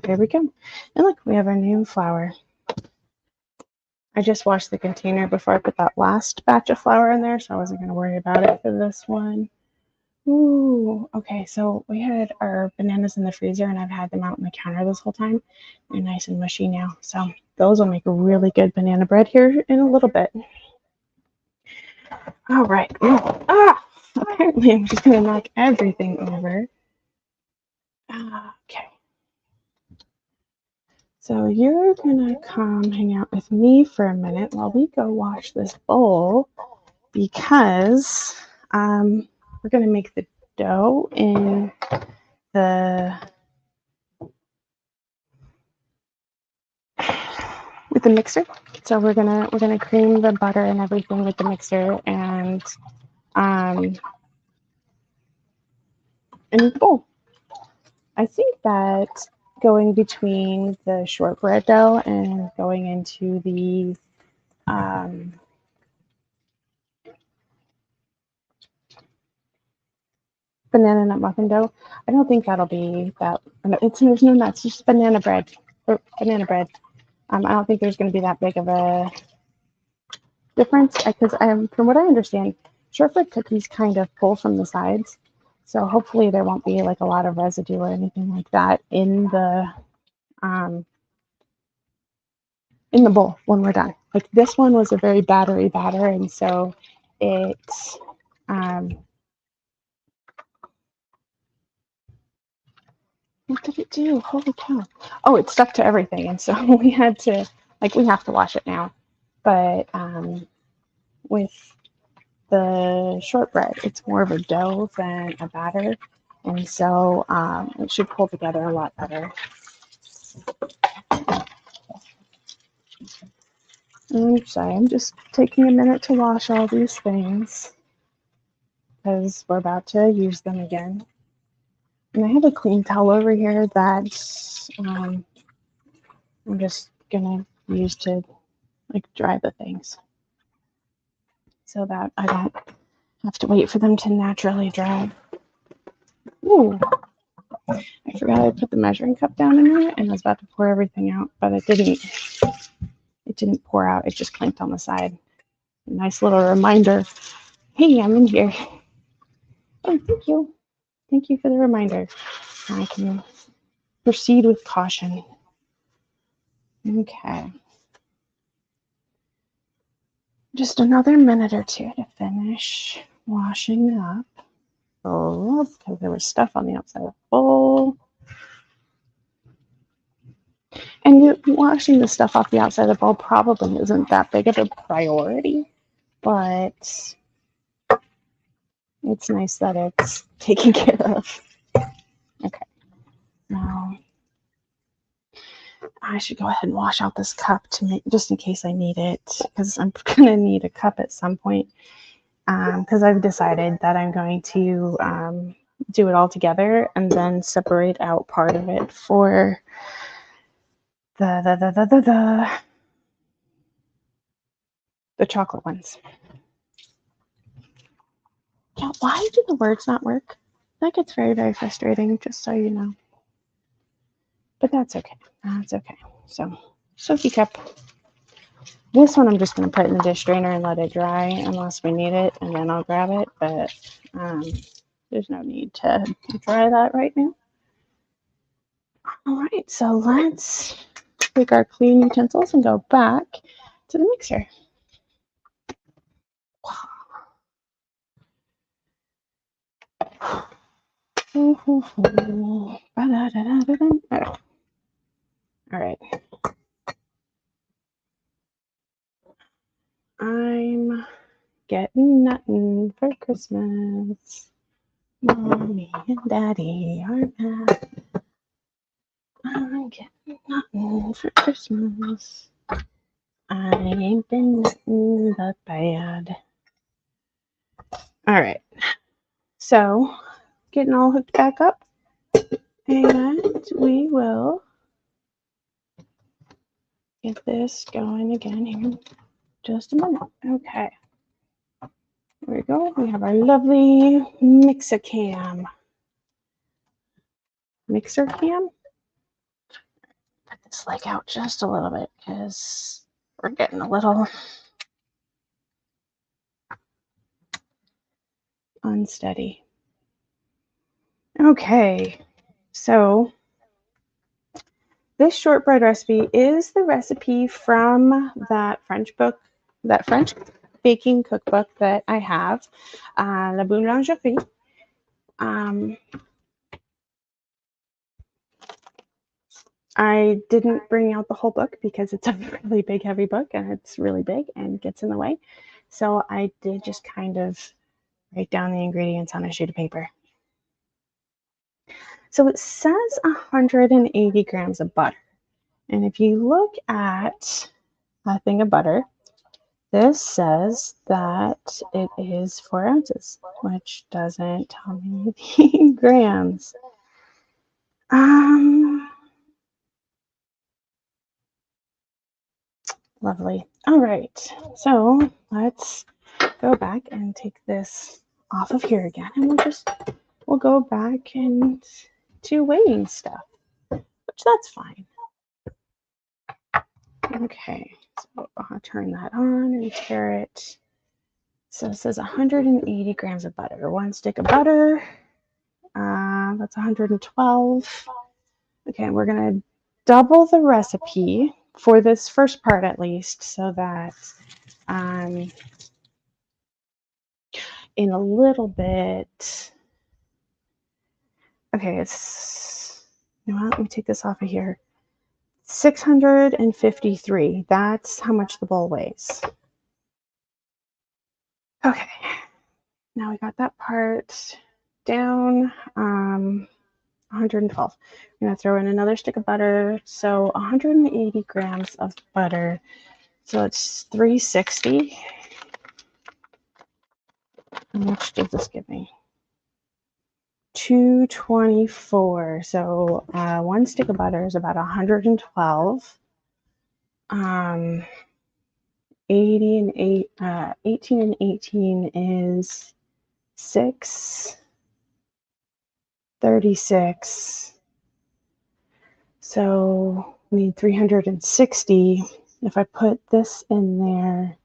There we go. And look, we have our new flour. I just washed the container before I put that last batch of flour in there, so I wasn't going to worry about it for this one. Ooh, okay, so we had our bananas in the freezer, and I've had them out on the counter this whole time. They're nice and mushy now, so those will make a really good banana bread here in a little bit. All right. Apparently I'm just going to knock everything over. Okay. So you're going to come hang out with me for a minute while we go wash this bowl, because we're going to make the dough in with the mixer. So we're gonna cream the butter and everything with the mixer and the bowl. I think that going between the shortbread dough and going into the banana nut muffin dough, I don't think that'll be that. There's no nuts, just banana bread. or banana bread. I don't think there's going to be that big of a difference because from what I understand, shortbread cookies kind of pull from the sides. So hopefully there won't be like a lot of residue or anything like that in the bowl when we're done. Like this one was a very battery batter, and so it's what did it do? Holy cow. Oh, it stuck to everything. And so we have to wash it now. But with the shortbread, it's more of a dough than a batter. And so it should pull together a lot better. I'm sorry, I'm just taking a minute to wash all these things because we're about to use them again. And I have a clean towel over here that I'm just gonna use to like dry the things so that I don't have to wait for them to naturally dry. Ooh, I forgot I put the measuring cup down in there and I was about to pour everything out, but it didn't pour out. It just clanked on the side. A nice little reminder. Hey, I'm in here. Oh, thank you. Thank you for the reminder. I can proceed with caution. Okay. Just another minute or two to finish washing up. Oh, because there was stuff on the outside of the bowl. And washing the stuff off the outside of the bowl probably isn't that big of a priority, but it's nice that it's taken care of. Okay. Now, I should go ahead and wash out this cup just in case I need it, because I'm going to need a cup at some point, because I've decided that I'm going to do it all together and then separate out part of it for the chocolate ones. Yeah, why do the words not work? That gets very, very frustrating, just so you know. But that's okay. That's okay. So, soaky cup. This one I'm just going to put in the dish drainer and let it dry unless we need it, and then I'll grab it. But there's no need to dry that right now. All right, so let's take our clean utensils and go back to the mixer. All right. I'm getting nothing for Christmas. Mommy and Daddy are mad. I'm getting nothing for Christmas. I ain't been nothing but bad. All right. So, getting all hooked back up. And we will get this going again here in just a minute. Okay. There we go. We have our lovely mixer cam. Mixer cam? Put this leg out just a little bit because we're getting a little unsteady. Okay. So this shortbread recipe is the recipe from that French baking cookbook that I have, La Boulangerie. I didn't bring out the whole book because it's a really big, heavy book and it's really big and gets in the way. So I did just kind of write down the ingredients on a sheet of paper. So it says 180 grams of butter. And if you look at a thing of butter, this says that it is 4 ounces, which doesn't tell me the grams. Lovely. All right, so let's go back and take this off of here again, and we'll go back and to weighing stuff, which that's fine. Okay, so I'll turn that on and tare it. So it says 180 grams of butter. 1 stick of butter. That's 112. Okay, we're going to double the recipe for this first part at least, so that in a little bit. Okay, it's, you know what, let me take this off of here. 653. That's how much the bowl weighs. Okay, now we got that part down. 112. I'm going to throw in another stick of butter. So 180 grams of butter. So it's 360. How much does this give me? 224. So 1 stick of butter is about 112. 80 and 18 and 18 is 636. So we need 360. If I put this in there,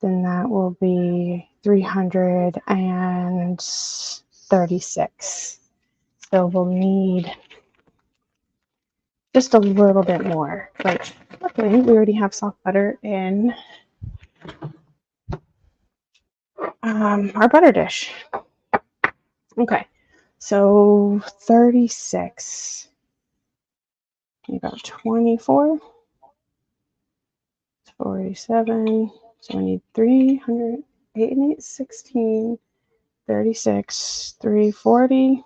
then that will be 336. So we'll need just a little bit more. But luckily, we already have soft butter in our butter dish. Okay, so 36. About 24. 47. So we need 300, 8 and 8, 16, 36, 340.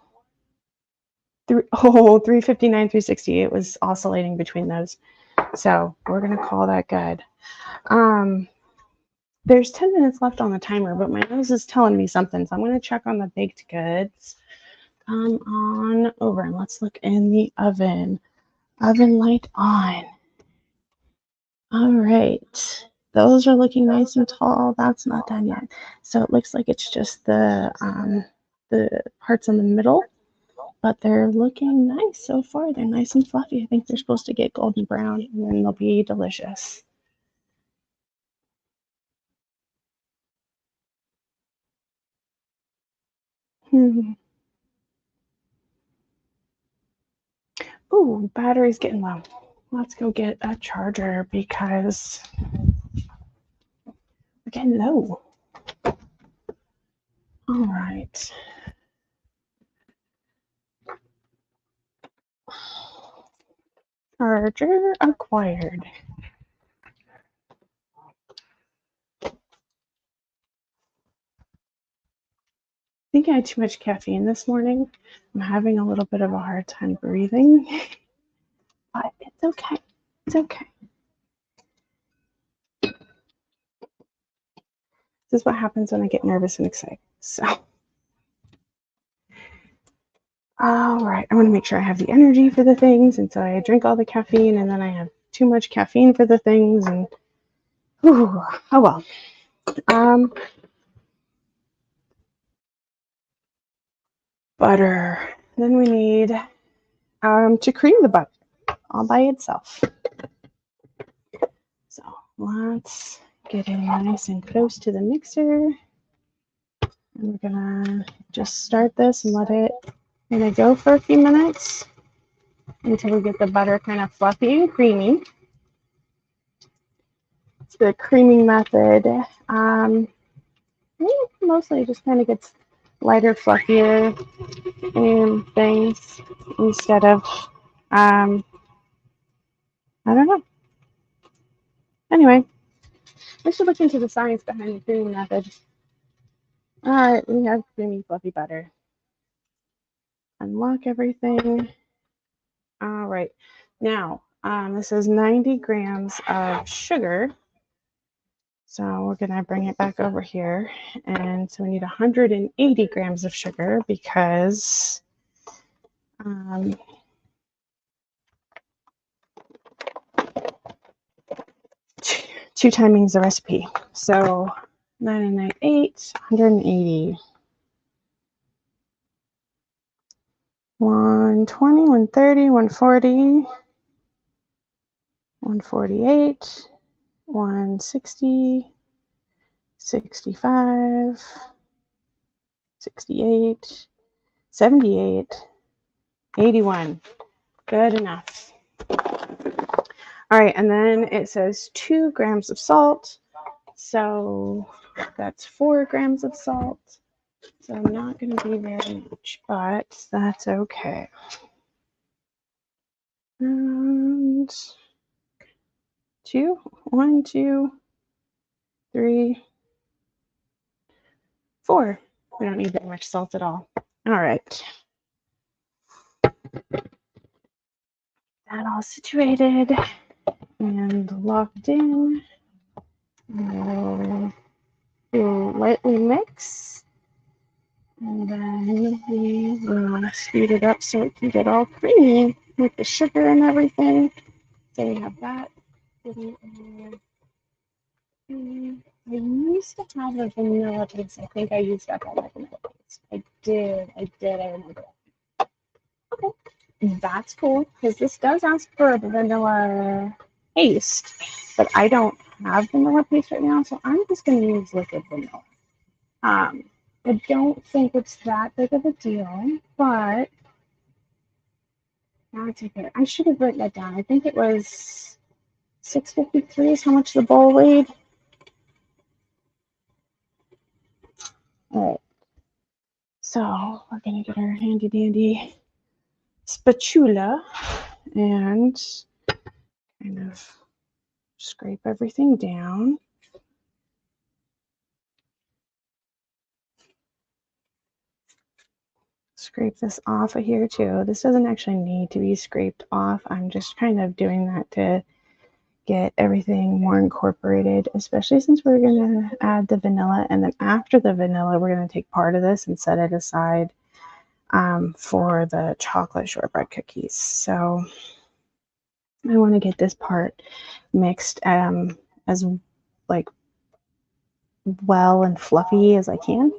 359, 360. It was oscillating between those. So we're going to call that good. There's 10 minutes left on the timer, but my nose is telling me something. So I'm going to check on the baked goods. Come on over and let's look in the oven. Oven light on. All right. Those are looking nice and tall. That's not done yet. So it looks like it's just the parts in the middle. But they're looking nice so far. They're nice and fluffy. I think they're supposed to get golden brown and then they'll be delicious. Ooh, battery's getting low. Let's go get a charger because we're getting low. All right. Charger acquired. I think I had too much caffeine this morning. I'm having a little bit of a hard time breathing, but it's okay. It's okay. This is what happens when I get nervous and excited. So, all right, I want to make sure I have the energy for the things, and so I drink all the caffeine, and then I have too much caffeine for the things, and whew, oh well. Butter. Then we need to cream the butter all by itself. So let's get it nice and close to the mixer. And we're gonna just start this and let it go for a few minutes until we get the butter kind of fluffy and creamy. It's the creaming method. Mostly just kind of gets lighter, fluffier and things instead of I don't know. Anyway, we should look into the science behind the creaming method. All right, we have creamy, fluffy butter. Unlock everything. All right, now this is 90 grams of sugar. So we're gonna bring it back over here. And so we need 180 grams of sugar because 2 timings the recipe. So 9 and 9, 8, 180. 120, 130, 140, 148, 160, 65, 68, 78, 81. Good enough. All right, and then it says 2 grams of salt. So that's 4 grams of salt. So not going to be very much, but that's okay. And 2, 1, 2, 3, 4. We don't need very much salt at all. All right. That all situated and locked in. We'll lightly mix. And then we will speed it up so it can get all creamy with the sugar and everything. So we have that getting in. I used to have a vanilla taste. I think I used up all my vanilla taste. I did. I remember. Okay. That's cool because this does ask for a vanilla paste, but I don't have vanilla paste right now, so I'm just going to use liquid vanilla. I don't think it's that big of a deal, but that's okay. I should have written that down. I think it was $6.53 is how much the bowl weighed. All right. So we're going to get our handy dandy spatula and kind of scrape everything down. Scrape this off of here too. This doesn't actually need to be scraped off. I'm just kind of doing that to get everything more incorporated, especially since we're going to add the vanilla. And then after the vanilla, we're going to take part of this and set it aside for the chocolate shortbread cookies. So I want to get this part mixed as like well and fluffy as I can.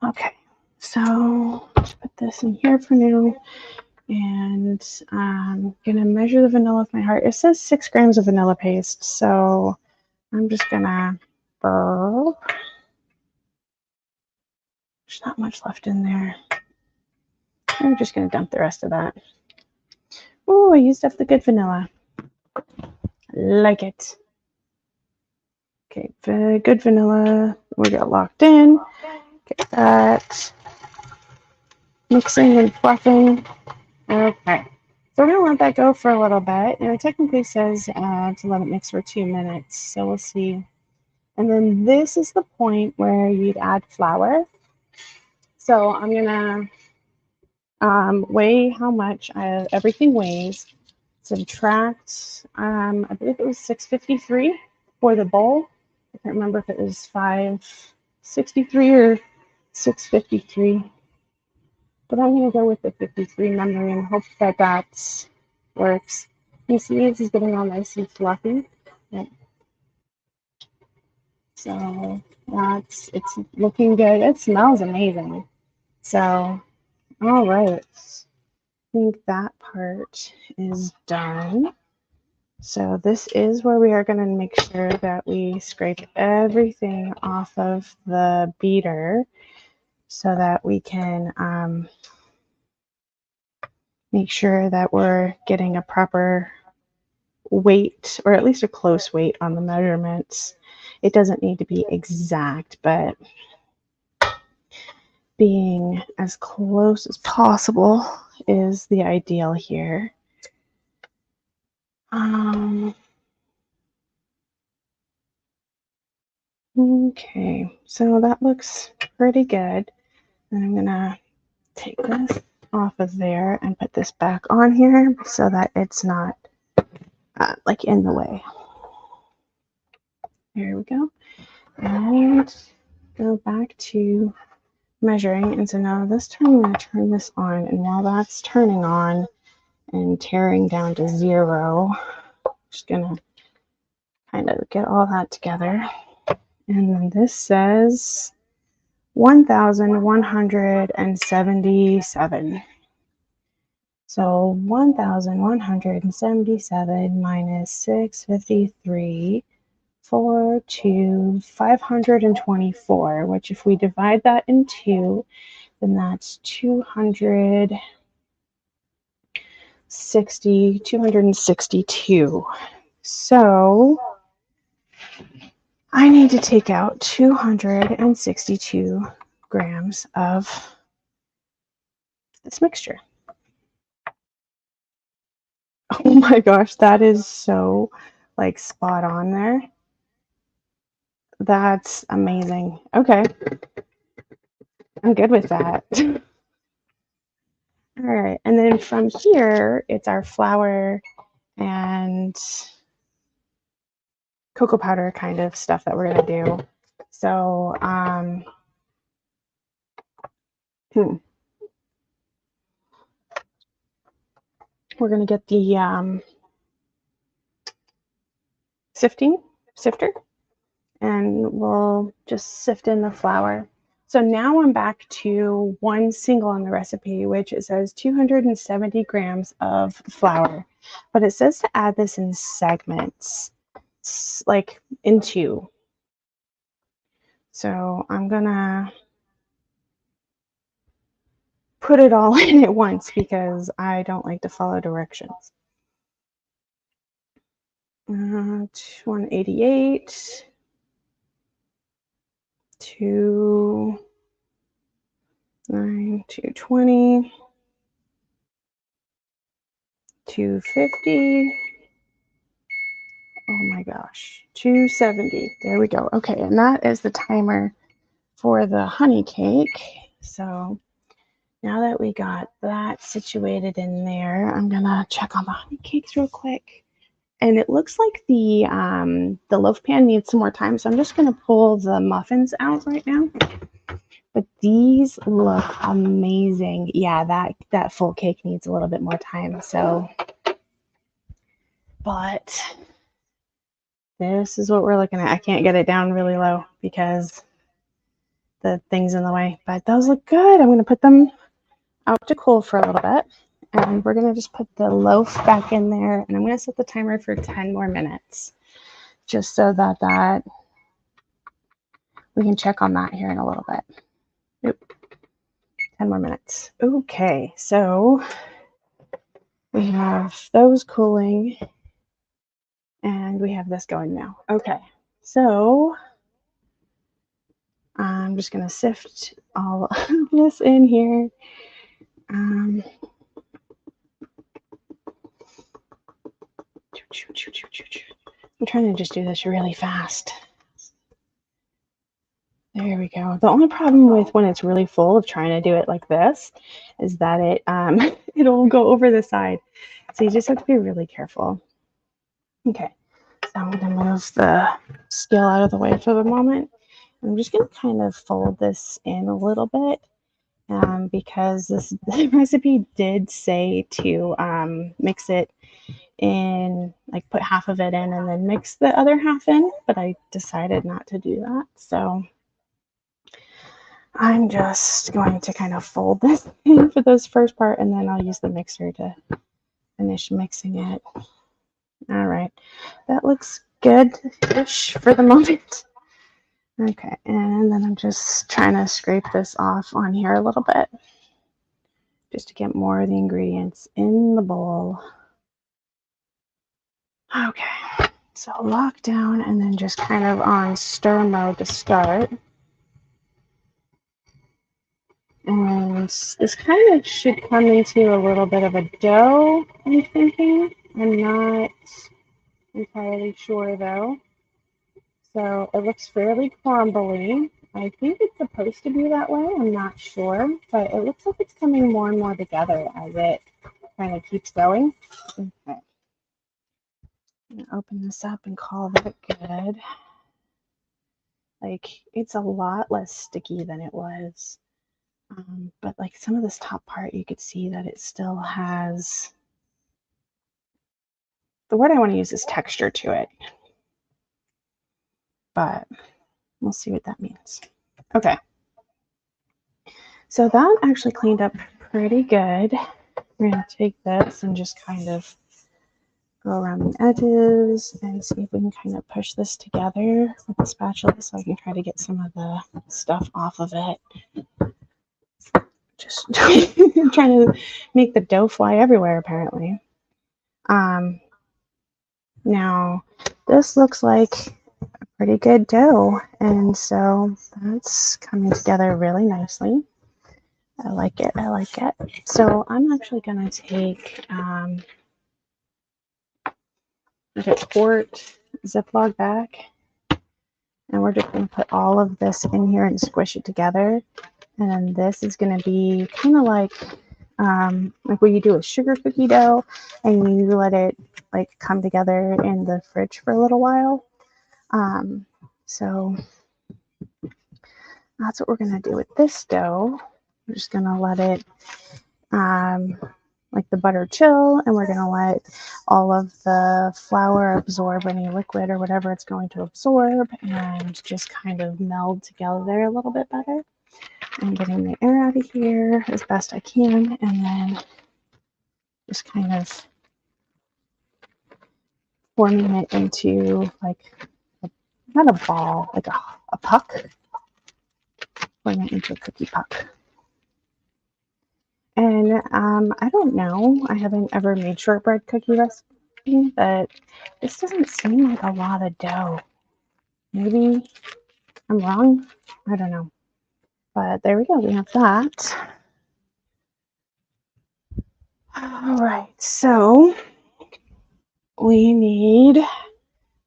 Okay, so let's put this in here for now. And I'm gonna measure the vanilla with my heart. It says 6 grams of vanilla paste, so I'm just gonna there's not much left in there. I'm just gonna dump the rest of that. Oh, I used up the good vanilla. Like it. Okay, good vanilla. We got locked in. Get that mixing and fluffing. Okay. So we're going to let that go for a little bit. And it technically says to let it mix for 2 minutes. So we'll see. And then this is the point where you'd add flour. So I'm going to weigh how much everything weighs. Subtract, I believe it was 653 for the bowl. I can't remember if it was 563 or 653. But I'm going to go with the 53 memory and hope that that works. You see, this is getting all nice and fluffy. Yep. So it's looking good. It smells amazing. So, all right. I think that part is done. So this is where we are going to make sure that we scrape everything off of the beater so that we can make sure that we're getting a proper weight, or at least a close weight on the measurements. It doesn't need to be exact, but being as close as possible is the ideal here. Okay, so that looks pretty good. And I'm gonna take this off of there and put this back on here so that it's not like in the way. There we go. And go back to measuring. And so now this time I'm going to turn this on. And while that's turning on and tearing down to 0, I'm just going to kind of get all that together. And then this says 1,177. So 1,177 minus 653, 524, which if we divide that in two, then that's 262. So I need to take out 262 grams of this mixture. Oh my gosh, that is so like spot on there. That's amazing. Okay. I'm good with that. All right. And then from here, it's our flour and cocoa powder kind of stuff that we're going to do. So, we're going to get the sifter, and we'll just sift in the flour. So now I'm back to one single on the recipe, which it says 270 grams of flour, but it says to add this in segments, like in two. So I'm gonna put it all in at once because I don't like to follow directions. 188, 220, 250. Oh my gosh, 270. There we go. Okay, and that is the timer for the honey cake. So now that we got that situated in there, I'm gonna check on the honey cakes real quick. And it looks like the loaf pan needs some more time, so I'm just gonna pull the muffins out right now. But these look amazing. Yeah, that full cake needs a little bit more time. So, but this is what we're looking at. I can't get it down really low because the thing's in the way. But those look good. I'm going to put them out to cool for a little bit. And we're going to just put the loaf back in there. And I'm going to set the timer for 10 more minutes. Just so that we can check on that here in a little bit. Oop. 10 more minutes. Okay, so we have those cooling. And we have this going now. Okay, so I'm just going to sift all of this in here. I'm trying to just do this really fast. There we go. The only problem with when it's really full of trying to do it like this is that it'll go over the side. So you just have to be really careful. Okay, so I'm going to move the scale out of the way for the moment. I'm just going to kind of fold this in a little bit because the recipe did say to mix it in, like put half of it in and then mix the other half in, but I decided not to do that. So I'm just going to kind of fold this in for this first part, and then I'll use the mixer to finish mixing it. All right, that looks good-ish for the moment. Okay, and then I'm just trying to scrape this off on here a little bit just to get more of the ingredients in the bowl. Okay, so lock down and then just kind of on stir mode to start. And this kind of should come into a little bit of a dough, I'm thinking. I'm not entirely sure though. So it looks fairly crumbly. I think it's supposed to be that way. I'm not sure, but it looks like it's coming more and more together as it kind of keeps going. Okay. I'm gonna open this up and call that good. Like, it's a lot less sticky than it was. But like some of this top part, you could see that it still has, the word I want to use is texture to it. But we'll see what that means. Okay. So that actually cleaned up pretty good. We're going to take this and just kind of go around the edges and see if we can kind of push this together with the spatula so I can try to get some of the stuff off of it. Just trying to make the dough fly everywhere, apparently. Now, this looks like a pretty good dough, and so that's coming together really nicely. I like it. I like it. So I'm actually going to take like a quart Ziploc bag, and we're just going to put all of this in here and squish it together. And then this is going to be kind of like what you do with sugar cookie dough, and you let it like come together in the fridge for a little while. So that's what we're going to do with this dough. We're just going to let it like the butter chill, and we're going to let all of the flour absorb any liquid or whatever it's going to absorb and just kind of meld together a little bit better. I'm getting the air out of here as best I can, and then just kind of forming it into like not a ball, like a puck. Forming it into a cookie puck. And I don't know. I haven't ever made shortbread cookie recipe, but this doesn't seem like a lot of dough. Maybe I'm wrong. I don't know. But there we go. We have that. All right. So we need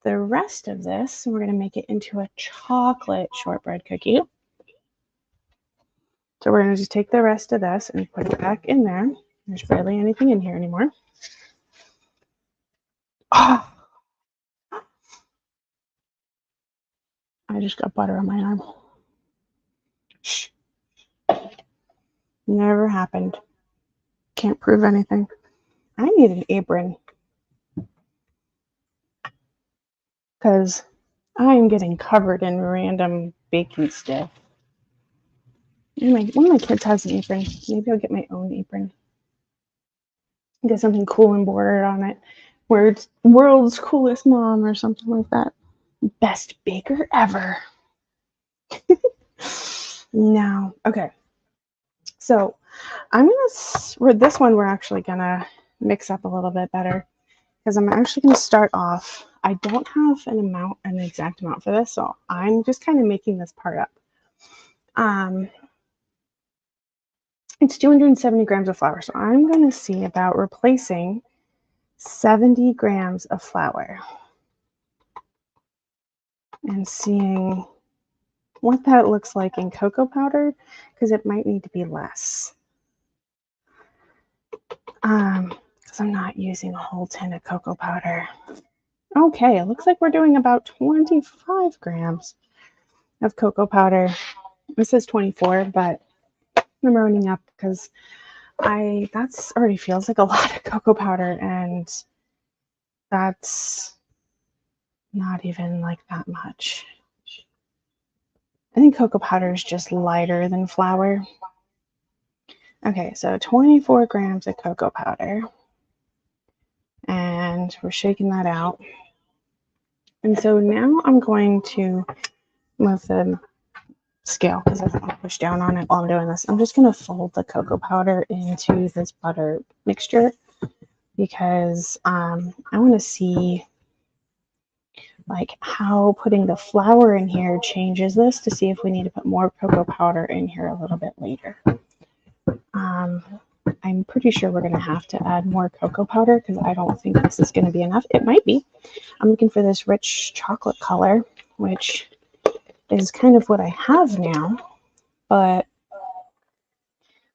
the rest of this. We're going to make it into a chocolate shortbread cookie. So we're going to just take the rest of this and put it back in there. There's barely anything in here anymore. Oh, I just got butter on my arm. Shh. Never happened. Can't prove anything. I need an apron because I am getting covered in random baking stuff. One of my kids has an apron. Maybe I'll get my own apron. Get something cool embroidered on it. Where it's world's coolest mom or something like that. Best baker ever. No. Okay. So I'm with this one, we're actually gonna mix up a little bit better because I'm actually gonna start off. I don't have an exact amount for this, so I'm just kind of making this part up. It's 270 grams of flour, so I'm gonna see about replacing 70 grams of flour and seeing what that looks like in cocoa powder, because it might need to be less. Because I'm not using a whole tin of cocoa powder. Okay, it looks like we're doing about 25 grams of cocoa powder. This says 24, but I'm rounding up because that's already feels like a lot of cocoa powder, and that's not even like that much. I think cocoa powder is just lighter than flour. Okay, so 24 grams of cocoa powder. And we're shaking that out. And so now I'm going to move the scale because I don't want to push down on it while I'm doing this. I'm just going to fold the cocoa powder into this butter mixture because I want to see like how putting the flour in here changes this to see if we need to put more cocoa powder in here a little bit later. I'm pretty sure we're going to have to add more cocoa powder because I don't think this is going to be enough. It might be. I'm looking for this rich chocolate color, which is kind of what I have now, but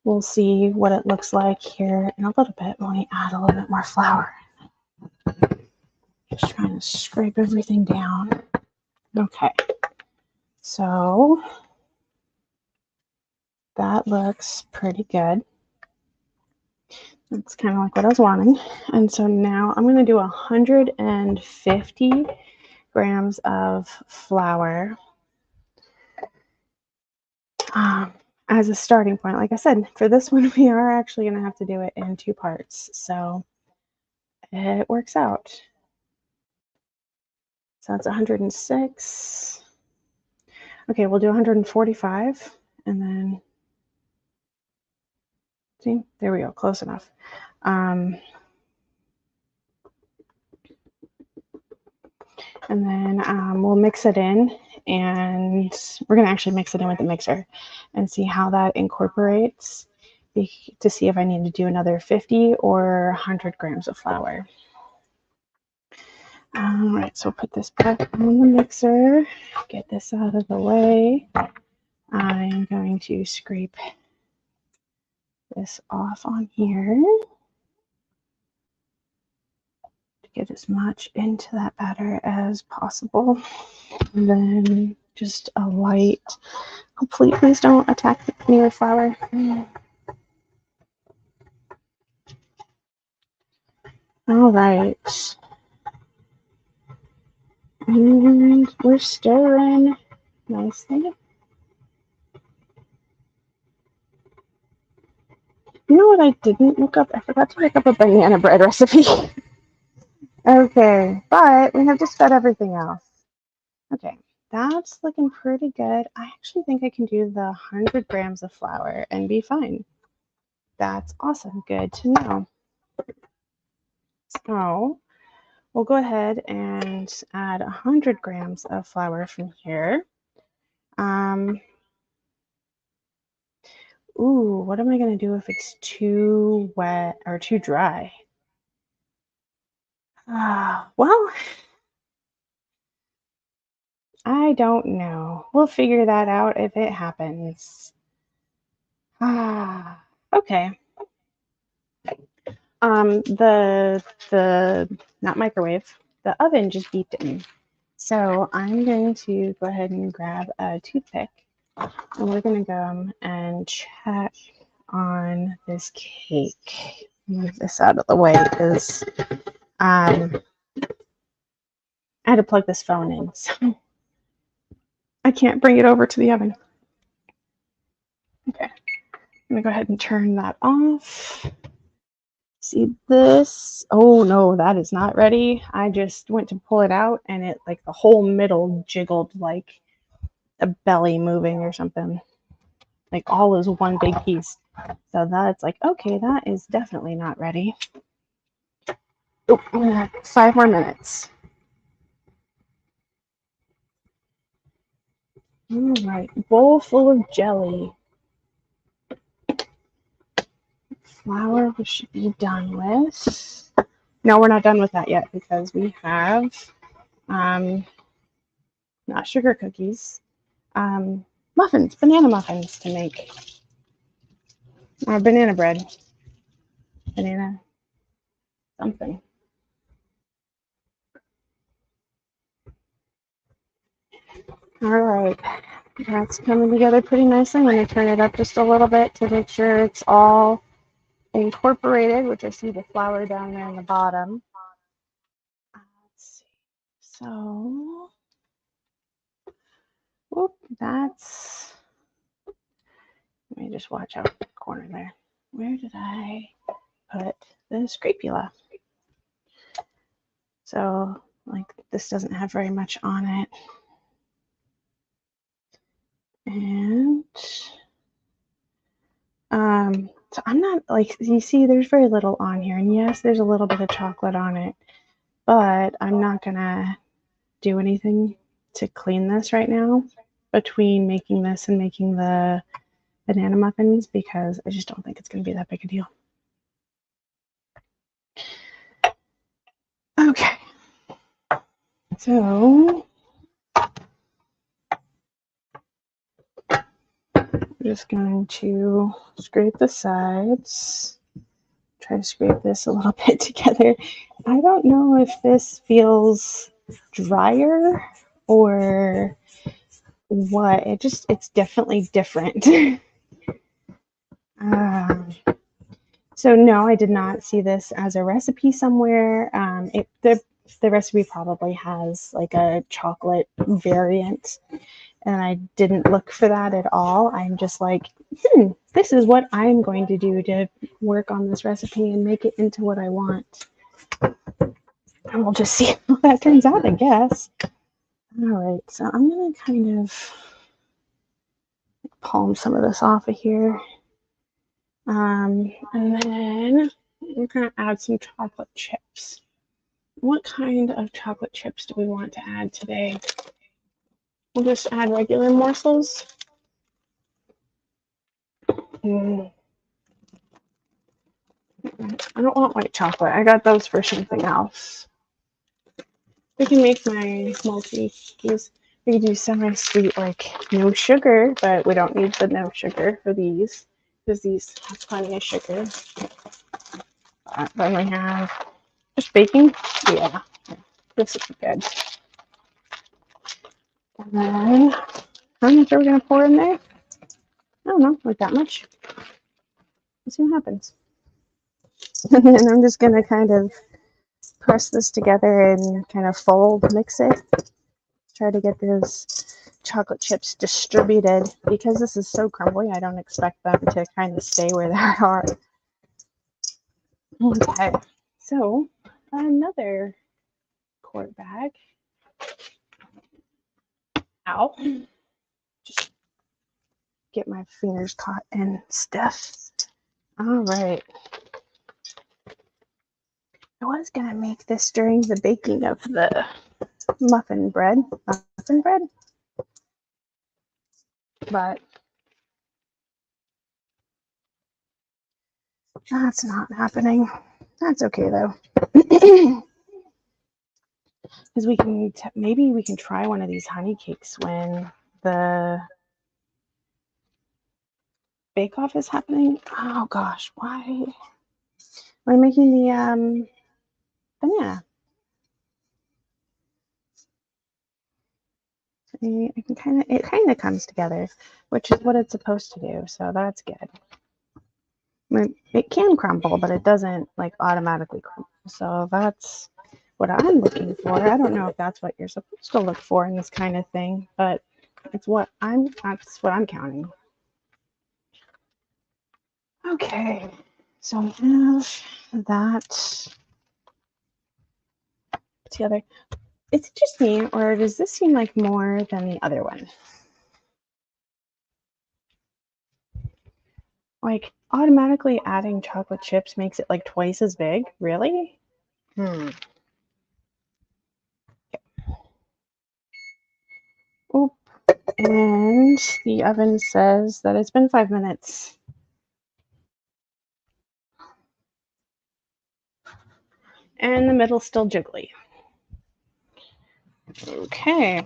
we'll see what it looks like here in a little bit when we add a little bit more flour. Just trying to scrape everything down. Okay, so that looks pretty good. That's kind of like what I was wanting. And so now I'm going to do 150 grams of flour. as a starting point. Like I said, for this one, we are actually going to have to do it in 2 parts. So it works out. So that's 106. Okay, we'll do 145 and then, see, there we go, close enough. And then we'll mix it in, and we're going to actually mix it in with the mixer and see how that incorporates to see if I need to do another 50 or 100 grams of flour. All right, so put this back on the mixer, get this out of the way. I'm going to scrape this off on here to get as much into that batter as possible. And then just a light, hopefully please don't attack me with flour. All right. And we're stirring nicely. You know what I didn't look up? I forgot to look up a banana bread recipe. Okay, but we have just fed everything else. Okay, that's looking pretty good. I actually think I can do the 100 grams of flour and be fine. That's awesome. Good to know. So we'll go ahead and add 100 grams of flour from here. Ooh, what am I going to do if it's too wet or too dry? Well, I don't know. We'll figure that out if it happens. Okay. The not microwave, the oven just beeped at me. So I'm going to go ahead and grab a toothpick, and we're going to go and check on this cake. Move this out of the way because I had to plug this phone in, so I can't bring it over to the oven. Okay, I'm gonna go ahead and turn that off. See this? Oh no, that is not ready. I just went to pull it out and it, like, the whole middle jiggled like a belly moving or something. Like all is one big piece. So that's like, okay, that is definitely not ready. Oh, I'm gonna have 5 more minutes. All right, bowl full of jelly. Flour we should be done with. No, we're not done with that yet because we have not sugar cookies, muffins, banana muffins to make. Or banana bread. Banana something. All right, that's coming together pretty nicely. I'm going to turn it up just a little bit to make sure it's all incorporated, which I see the flour down there in the bottom. Let's see. So, whoop, that's, let me just watch out the corner there. Where did I put the scrapula? So, like, this doesn't have very much on it. And so I'm not, like, you see there's very little on here, and yes, there's a little bit of chocolate on it, but I'm not gonna do anything to clean this right now between making this and making the banana muffins because I just don't think it's gonna be that big a deal. Okay, so I'm just going to scrape the sides. Try to scrape this a little bit together. I don't know if this feels drier or what. It's definitely different. So no, I did not see this as a recipe somewhere. The recipe probably has like a chocolate variant, and I didn't look for that at all. I'm just like, this is what I'm going to do to work on this recipe and make it into what I want. And we'll just see how that turns out, I guess. All right, so I'm going to kind of palm some of this off of here. And then we're going to add some chocolate chips. What kind of chocolate chips do we want to add today? We'll just add regular morsels. I don't want white chocolate. I got those for something else. We can make my Maltesers. We can do semi-sweet, like no sugar, but we don't need the no sugar for these because these have plenty of sugar. Then we have just baking. Yeah, this is good. And then how much are we gonna pour in there? I don't know, like that much. Let's see what happens. And then I'm just gonna kind of press this together and kind of mix it. Try to get those chocolate chips distributed. Because this is so crumbly, I don't expect them to kind of stay where they are. Okay, so another quart bag. Ow. Just get my fingers caught in stuff. All right. I was going to make this during the baking of the muffin bread, but that's not happening. That's okay though. Because we can, maybe we can try one of these honey cakes when the bake-off is happening. Oh gosh, why? We're making the banana. It kind of comes together, which is what it's supposed to do. So that's good. It can crumble, but it doesn't like automatically crumble. So that's what I'm looking for. I don't know if that's what you're supposed to look for in this kind of thing, but that's what I'm counting. Okay, so I have that together. Is it just me, or does this seem like more than the other one? Like automatically adding chocolate chips makes it like twice as big? Really? Okay. Oop. And the oven says that it's been 5 minutes. And the middle's still jiggly. Okay.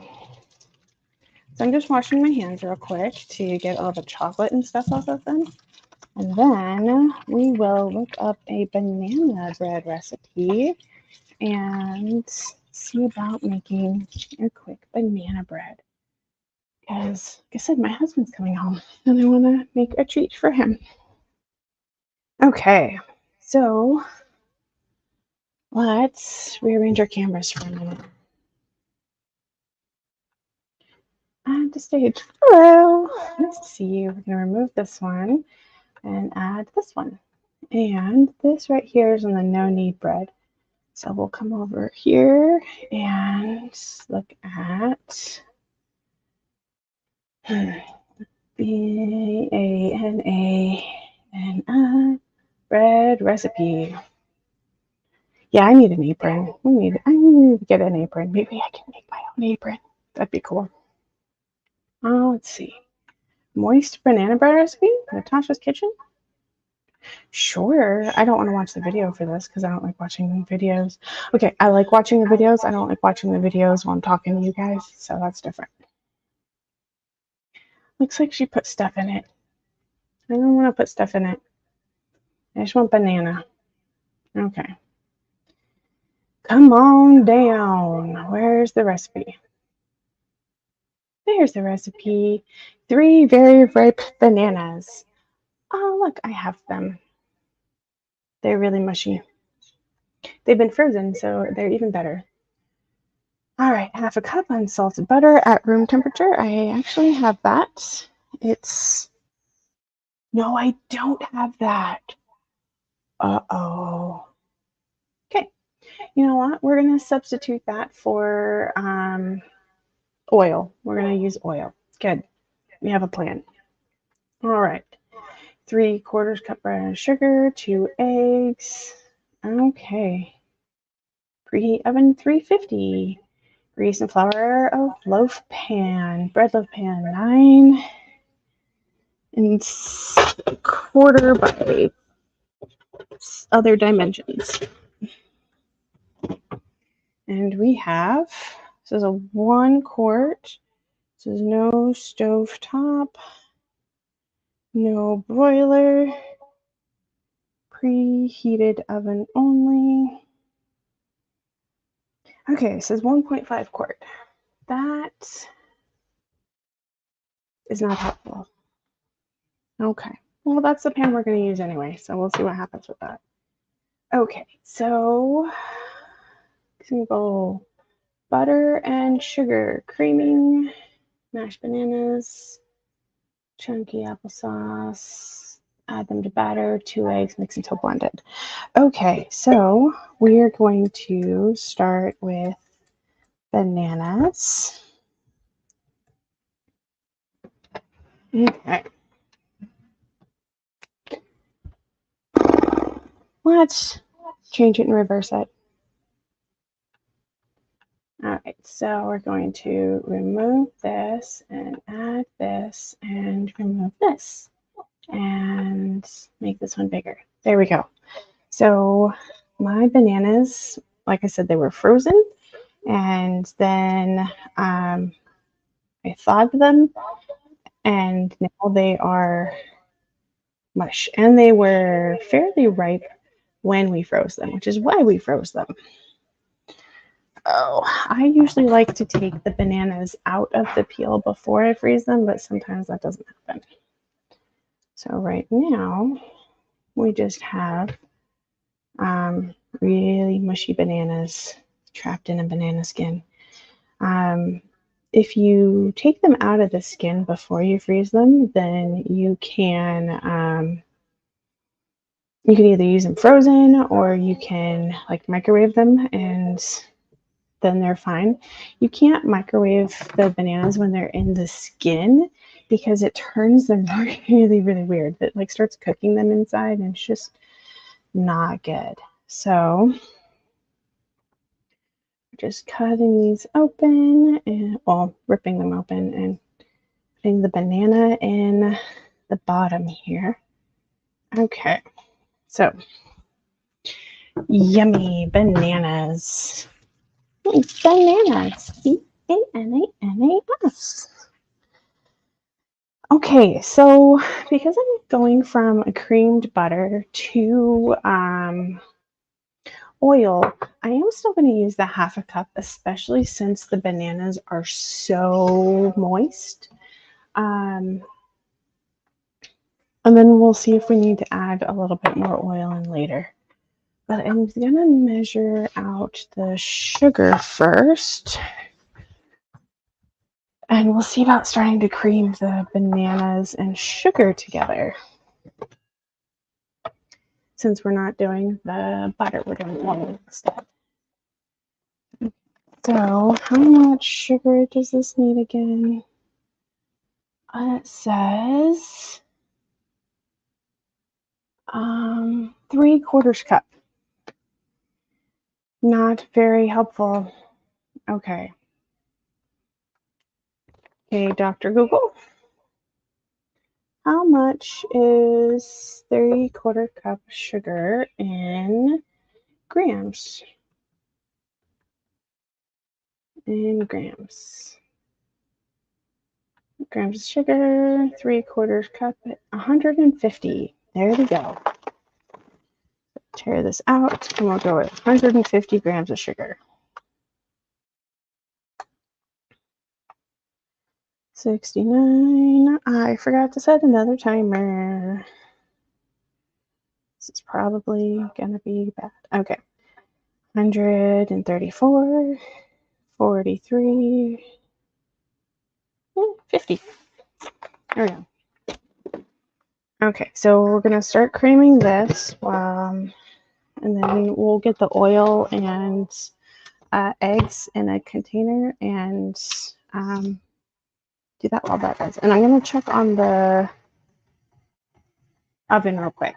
So I'm just washing my hands real quick to get all the chocolate and stuff off of them. And then we will look up a banana bread recipe and see about making a quick banana bread. Because, like I said, my husband's coming home and I want to make a treat for him. Okay, so let's rearrange our cameras for a minute. Add to stage. Hello. Let's see. We're going to remove this one and add this one. And this right here is on the no knead bread. So we'll come over here and look at BANANA bread recipe. Yeah, I need an apron. I need to get an apron. Maybe I can make my own apron. That'd be cool. Let's see. Moist banana bread recipe? Natasha's Kitchen? Sure. I don't want to watch the video for this because I don't like watching videos. Okay, I like watching the videos. I don't like watching the videos while I'm talking to you guys, so that's different. Looks like she put stuff in it. I don't want to put stuff in it. I just want banana. Okay. Come on down. Where's the recipe? There's the recipe. 3 very ripe bananas. Oh, look, I have them. They're really mushy. They've been frozen, so they're even better. All right, 1/2 cup unsalted butter at room temperature. I actually have that. No, I don't have that. Uh-oh. Okay, you know what? We're going to substitute that for oil. We're going to use oil. Good. We have a plan. All right. 3/4 cup brown sugar, 2 eggs. Okay. Preheat oven 350. Grease and flour a loaf pan. Bread loaf pan 9 1/4 by other dimensions. And we have, this is a 1 quart. This is no stove top, no broiler, preheated oven only. Okay, it says 1.5 quart. That is not helpful. Okay, well, that's the pan we're going to use anyway, so we'll see what happens with that. Okay, so single butter and sugar, creaming, mashed bananas, chunky applesauce, add them to batter, 2 eggs, mix until blended. Okay, so we are going to start with bananas. Okay. Let's change it and reverse it. All right, so we're going to remove this and add this and remove this and make this one bigger. There we go. So my bananas, like I said, they were frozen, and then I thawed them, and now they are mush, and they were fairly ripe when we froze them, which is why we froze them. Oh, I usually like to take the bananas out of the peel before I freeze them, but sometimes that doesn't happen. So right now, we just have really mushy bananas trapped in a banana skin. If you take them out of the skin before you freeze them, then you can either use them frozen or you can like microwave them and then they're fine. You can't microwave the bananas when they're in the skin because it turns them really, really weird. It like starts cooking them inside and it's just not good. So just cutting these open and ripping them open and putting the banana in the bottom here. Okay, so yummy bananas. Bananas. B-A-N-A-N-A-S. Okay, so because I'm going from a creamed butter to oil, I am still going to use the 1/2 cup, especially since the bananas are so moist. And then we'll see if we need to add a little bit more oil in later. But I'm going to measure out the sugar first. And we'll see about starting to cream the bananas and sugar together. Since we're not doing the butter, we're doing oil instead. So how much sugar does this need again? It says 3/4 cup. Not very helpful. Okay. Okay, Dr. Google. How much is 3/4 cup sugar in grams? In grams. Grams of sugar, 3/4 cup, 150. There we go. Tear this out, and we'll go with 150 grams of sugar. 69. I forgot to set another timer. This is probably gonna be bad. Okay. 134, 43, 50. There we go. Okay, so we're going to start creaming this, and then we'll get the oil and eggs in a container and do that while that does. And I'm going to check on the oven real quick.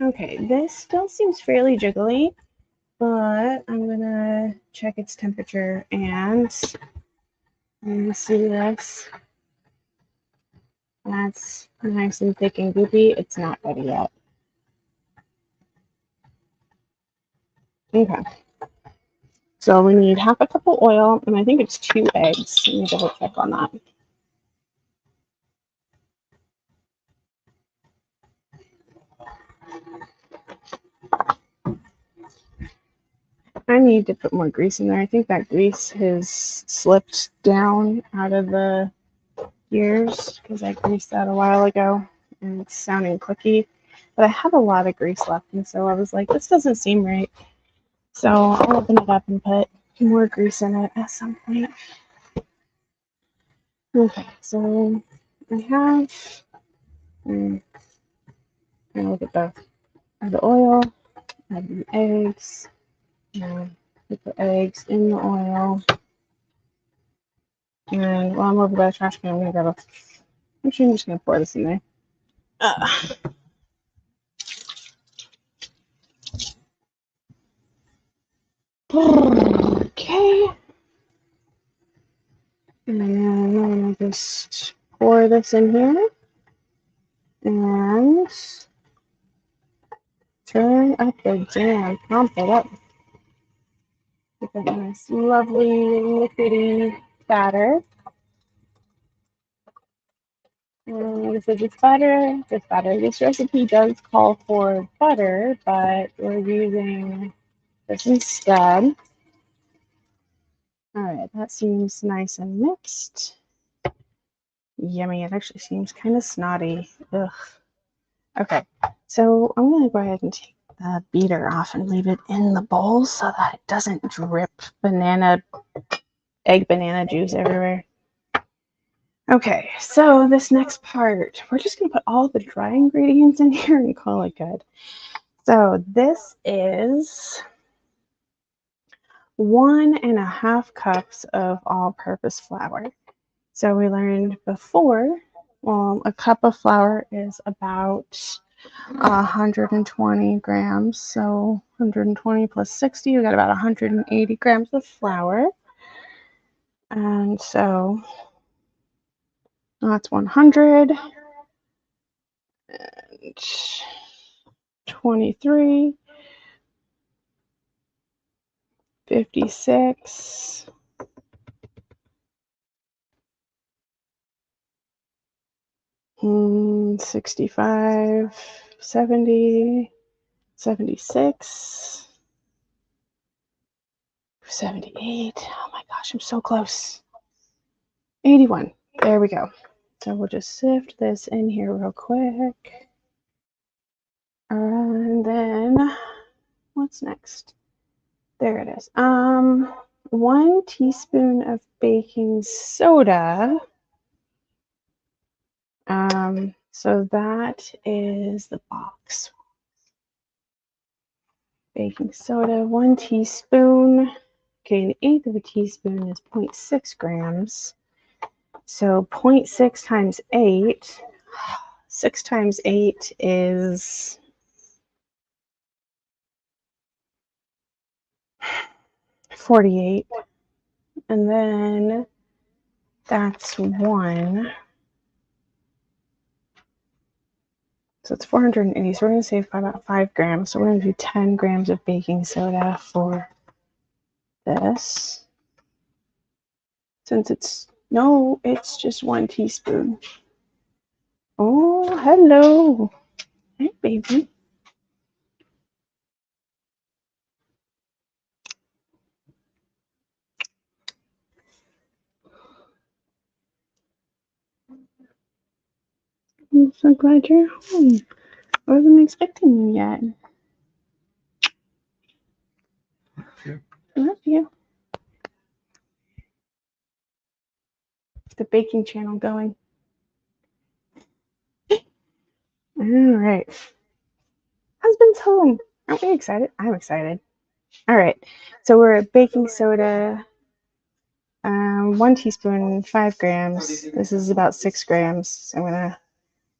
Okay, this still seems fairly jiggly, but I'm going to check its temperature and see this. That's nice and thick and goopy. It's not ready yet. Okay. So we need half a cup of oil, and I think it's 2 eggs. Let me double check on that. I need to put more grease in there. I think that grease has slipped down out of the gears because I greased that a while ago and it's sounding clicky. But I have a lot of grease left, and so I was like, this doesn't seem right. So I'll open it up and put more grease in it at some point. Okay, so I have, I'll look at the oil, I have the eggs, put the eggs in the oil. And while I'm over by the trash can, I'm going to grab actually, I'm just going to pour this in there. Okay. And then I'm going to just pour this in here. And turn up the jam. Pump it up. Get that nice, lovely, liquidy batter. And this is just butter. This recipe does call for butter, but we're using this instead. All right, that seems nice and mixed. Yummy. It actually seems kind of snotty. Ugh. Okay, so I'm going to go ahead and take the beater off and leave it in the bowl so that it doesn't drip egg banana juice everywhere. Okay, so this next part, we're just going to put all the dry ingredients in here and call it good. So this is 1.5 cups of all-purpose flour. So we learned before, a cup of flour is about 120 grams. So 120 plus 60, we got about 180 grams of flour. And so that's 100 and 23, 56, 65, 70, 76, 78. Oh my gosh, I'm so close. 81. There we go. So we'll just sift this in here real quick. And then what's next? There it is. 1 teaspoon of baking soda. So that is the box. Baking soda, 1 teaspoon. Okay, 1/8 of a teaspoon is 0.6 grams. So 0.6 times 8. 6 times 8 is 48. And then that's 1. So it's 480. So we're going to save by about 5 grams. So we're going to do 10 grams of baking soda for this. Since it's just 1 teaspoon. Oh, hello. Hey, baby. I'm so glad you're home. I wasn't expecting you yet. Love you. The baking channel going. All right. Husband's home. Aren't we excited? I'm excited. All right. So we're at baking soda. 1 teaspoon, 5 grams. This is about 6 grams. So I'm going to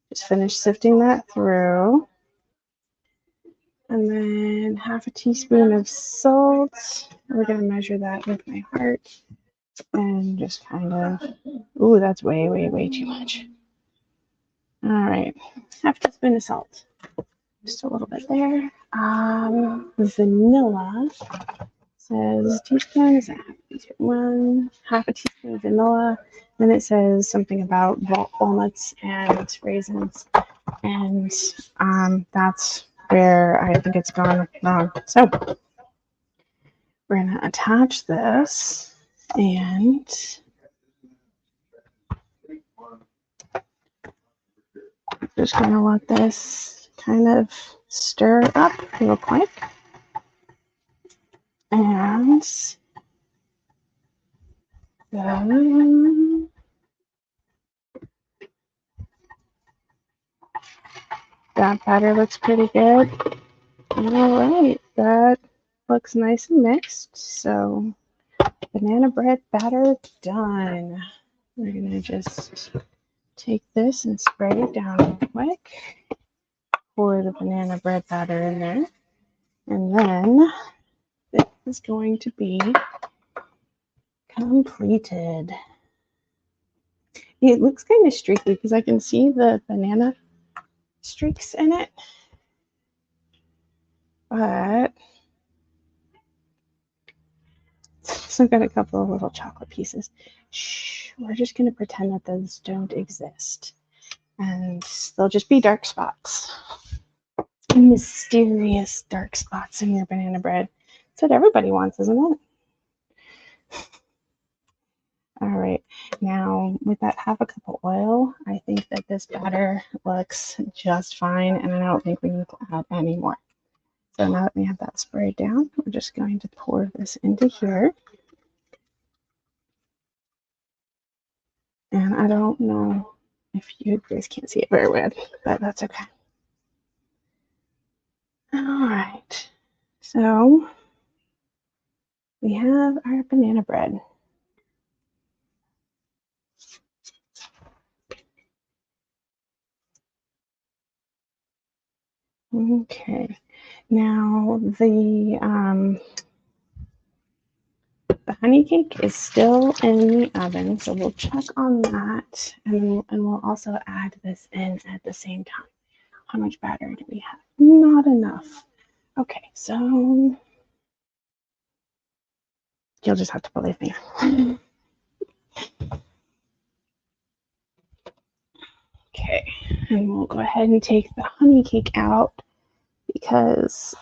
just finish sifting that through. And then half a teaspoon of salt. We're going to measure that with my heart. And just kind of, ooh, that's way, way, way too much. All right. Half a teaspoon of salt. Just a little bit there. Vanilla says teaspoon. Is that half a teaspoon of vanilla? Then it says something about walnuts and raisins, and that's where I think it's gone wrong. So we're gonna attach this, and just gonna let this kind of stir up real quick, and then that batter looks pretty good. All right, that looks nice and mixed. So banana bread batter done. We're gonna just take this and spray it down real quick. Pour the banana bread batter in there. And then this is going to be completed. It looks kind of streaky because I can see the banana streaks in it. But so I've got a couple of little chocolate pieces. Shh, we're just going to pretend that those don't exist. And they'll just be dark spots. Mysterious dark spots in your banana bread. That's what everybody wants, isn't it? All right, now with that half a cup of oil, I think that this batter looks just fine, and I don't think we need to add any more. So now that we have that sprayed down, we're just going to pour this into here. And I don't know if you guys can't see it very well, but that's okay. All right, so we have our banana bread. Okay, now the honey cake is still in the oven, so we'll check on that, and we'll also add this in at the same time. How much batter do we have? Not enough. Okay, so you'll just have to believe me. Okay, and we'll go ahead and take the honey cake out because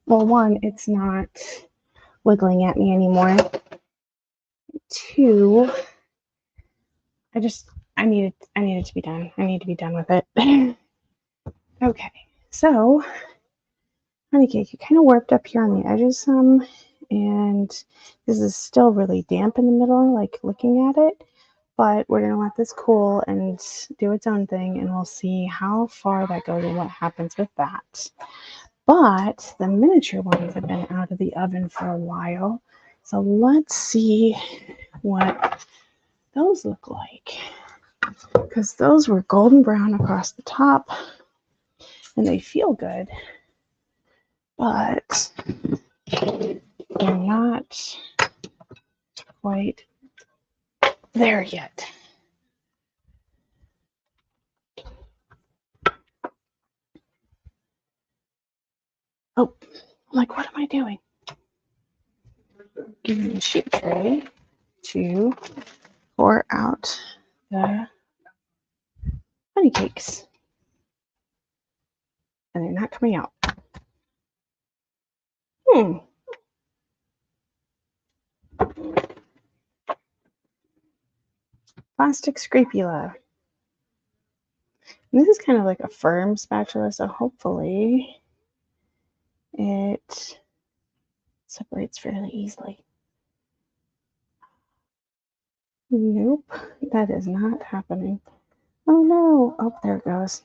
one, it's not wiggling at me anymore. 2, I need it to be done. I need to be done with it. Okay, so honey cake, you kind of warped up here on the edges some, and this is still really damp in the middle, like looking at it. But we're gonna let this cool and do its own thing, and we'll see how far that goes and what happens with that. But the miniature ones have been out of the oven for a while, so let's see what those look like. Because those were golden brown across the top, and they feel good, but they're not quite there yet. Oh, I'm like, what am I doing? Give me a sheet tray to pour out the honey cakes. And they're not coming out. Plastic scrapula. This is kind of like a firm spatula, so hopefully it separates fairly easily. Nope, that is not happening. Oh no! Oh, there it goes.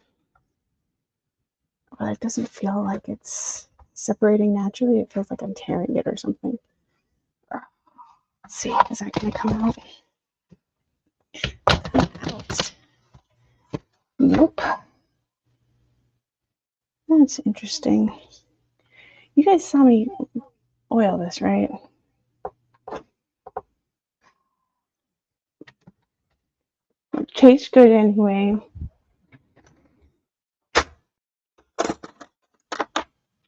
Well, it doesn't feel like it's separating naturally. It feels like I'm tearing it or something. Let's see, is that going to come out? Out. Nope. That's interesting. You guys saw me oil this, right? It tastes good anyway.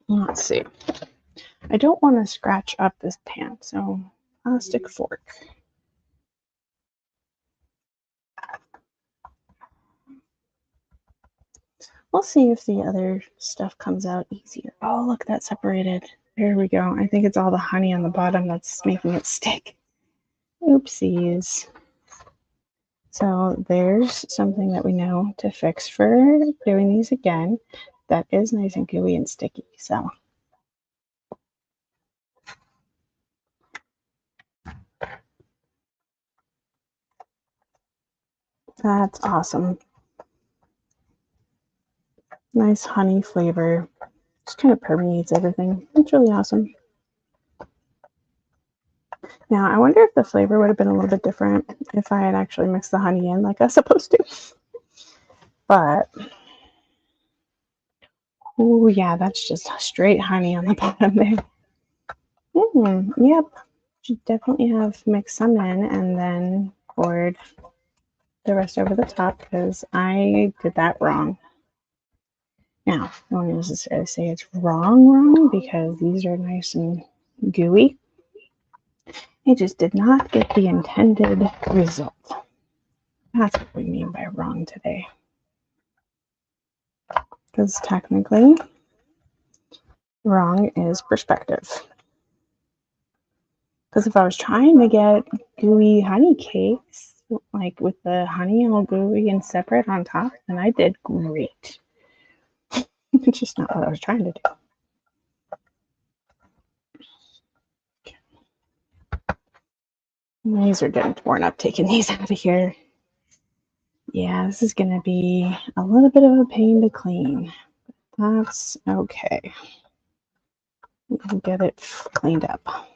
Let's see. I don't want to scratch up this pan, so plastic fork. We'll see if the other stuff comes out easier. Oh, look, that separated. There we go. I think it's all the honey on the bottom that's making it stick. Oopsies. So there's something that we know to fix for doing these again. That is nice and gooey and sticky. So that's awesome. Nice honey flavor. Just kind of permeates everything. It's really awesome. Now, I wonder if the flavor would have been a little bit different if I had actually mixed the honey in like I was supposed to. But, oh yeah, that's just straight honey on the bottom there. Yep. Should definitely have mixed some in and then poured the rest over the top because I did that wrong. Now, I don't necessarily say it's wrong because these are nice and gooey. I just did not get the intended result. That's what we mean by wrong today. Because technically, wrong is perspective. Because if I was trying to get gooey honey cakes, like with the honey all gooey and separate on top, then I did great. It's just not what I was trying to do. These are getting torn up, taking these out of here. Yeah, this is going to be a little bit of a pain to clean. That's okay. We can get it cleaned up.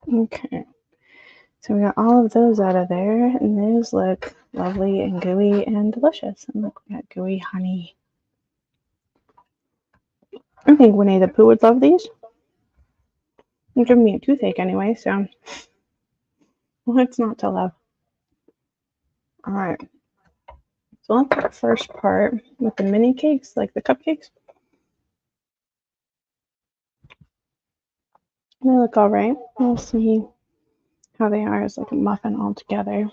Okay. So we got all of those out of there, and those look lovely and gooey and delicious. And look, we got gooey honey. I think Winnie the Pooh would love these. They're giving me a toothache anyway, so what's not to love? All right. So on that first part with the mini cakes, like the cupcakes, they look all right. We'll see how they are as like a muffin all together.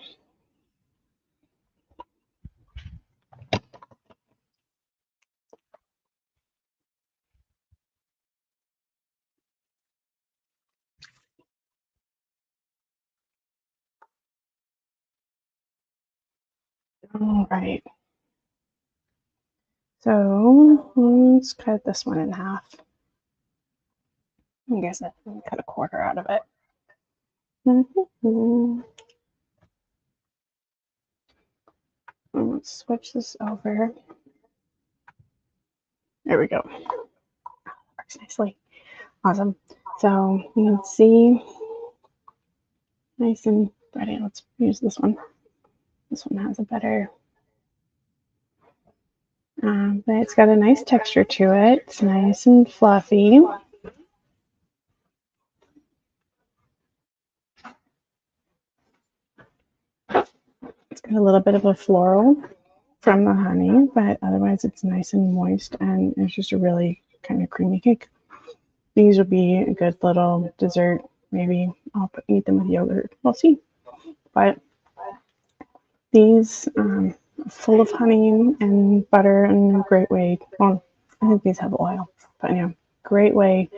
All right. So let's cut this one in half. I guess I can cut a quarter out of it. Let's switch this over. There we go. Works nicely. Awesome. So you can see nice and ready. Let's use this one. This one has a better, but it's got a nice texture to it. It's nice and fluffy. It's got a little bit of a floral from the honey, but otherwise it's nice and moist, and it's just a really kind of creamy cake. These would be a good little dessert. Maybe I'll eat them with yogurt. We'll see. But these full of honey and butter and a great way. Well, I think these have oil, but yeah, great way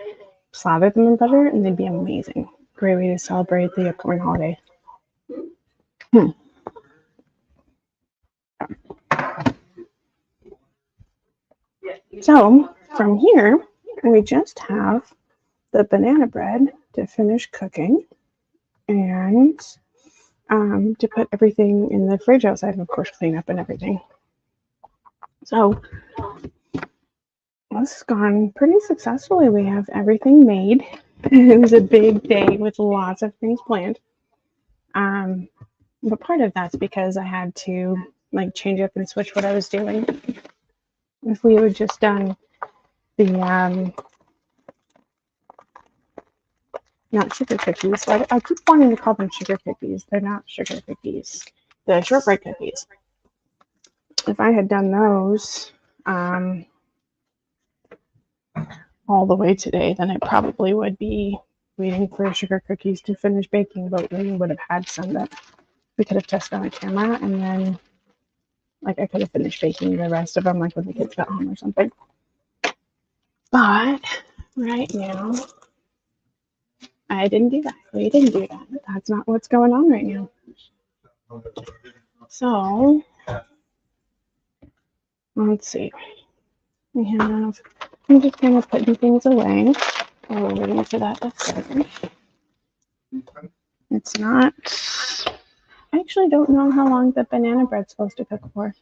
slather them in butter, and they'd be amazing. Great way to celebrate the upcoming holiday. So from here, we just have the banana bread to finish cooking, and to put everything in the fridge outside, and of course clean up and everything. So this has gone pretty successfully. We have everything made. It was a big day with lots of things planned. But part of that's because I had to like change up and switch what I was doing. If we had just done the not sugar cookies, so I keep wanting to call them sugar cookies. They're not sugar cookies. The shortbread cookies. If I had done those all the way today, then I probably would be waiting for sugar cookies to finish baking, but we would have had some that we could have tested on camera, and then like I could have finished baking the rest of them like when the kids got home or something. But right now, I didn't do that. We didn't do that. That's not what's going on right now. So let's see. I'm just kind of putting things away while we're waiting for that to finish. It's not, I actually don't know how long the banana bread's supposed to cook for.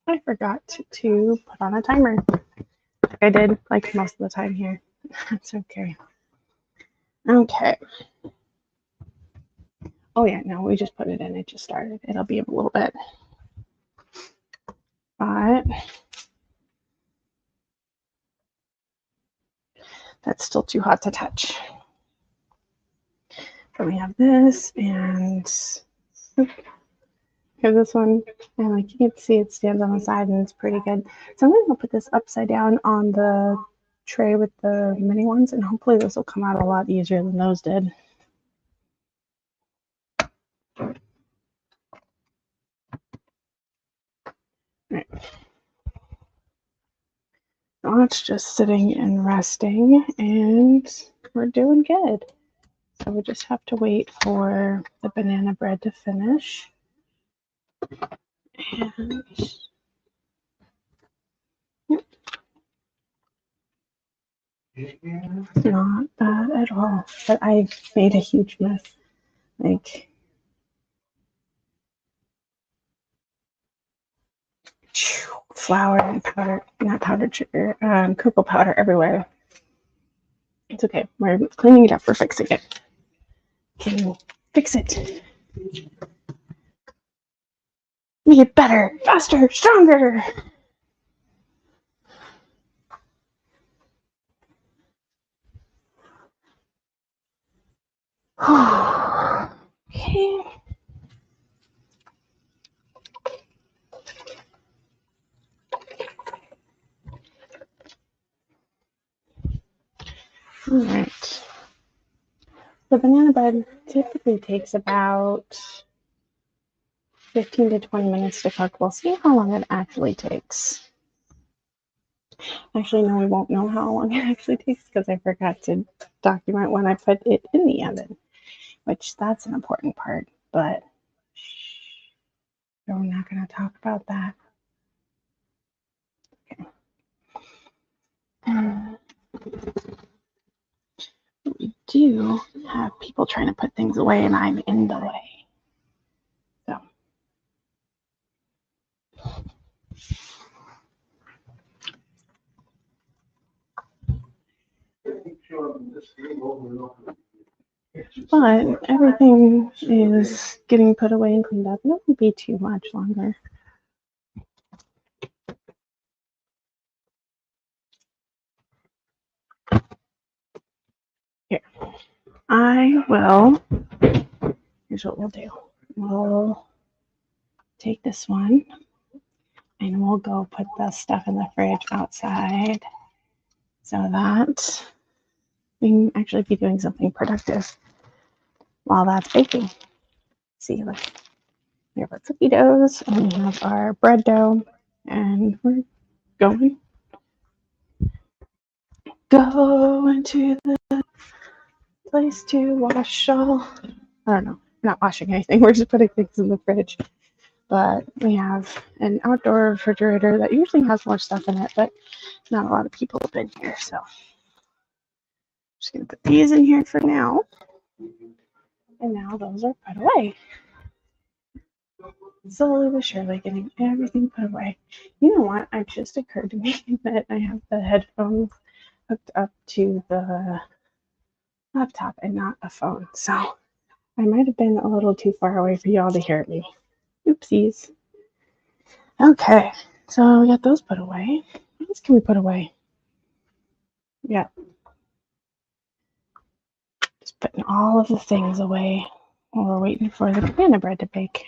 I forgot to put on a timer. Like I did like most of the time here. That's okay. Okay. Oh yeah, no, we just put it in. It just started. It'll be a little bit. But that's still too hot to touch. So we have this, and here's this one, and like you can see it stands on the side and it's pretty good. So I'm gonna put this upside down on the tray with the mini ones, and hopefully this will come out a lot easier than those did. Right. So it's just sitting and resting, and we're doing good. So we just have to wait for the banana bread to finish. And yep. Not bad at all, but I made a huge mess. Like, flour and powder, not powdered sugar, cocoa powder everywhere. It's okay. We're cleaning it up. We're fixing it. Can fix it. Make it better, faster, stronger. Okay. All right. The banana bread typically takes about 15 to 20 minutes to cook. We'll see how long it actually takes. Actually, no, we won't know how long it actually takes because I forgot to document when I put it in the oven, which that's an important part, but we're not going to talk about that. Okay. We do have people trying to put things away, and I'm in the way. So. But everything is getting put away and cleaned up, and it won't be too much longer. Here, I will, here's what we'll do. We'll take this one, and we'll go put the stuff in the fridge outside so that we can actually be doing something productive while that's baking. See, look, we have our cookie doughs, and we have our bread dough, and we're going. go into the place to wash all. I don't know. We're not washing anything. We're just putting things in the fridge. But we have an outdoor refrigerator that usually has more stuff in it, but not a lot of people have been here. So I'm just going to put these in here for now. And now those are put away. Slowly but surely getting everything put away. You know what? It just occurred to me that I have the headphones hooked up to the laptop and not a phone. So I might have been a little too far away for y'all to hear me. Oopsies. Okay, so we got those put away. What else can we put away? Yeah, just putting all of the things away while we're waiting for the banana bread to bake.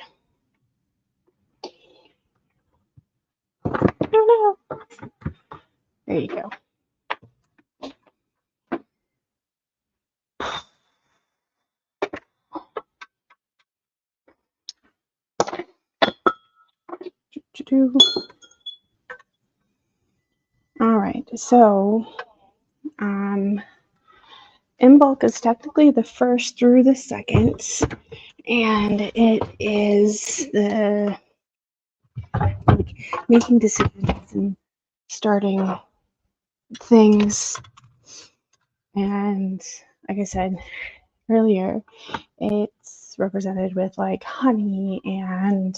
Oh no! There you go. All right, so Imbolc is technically the first through the second, and it is the making decisions and starting things. And like I said earlier, it's represented with like honey and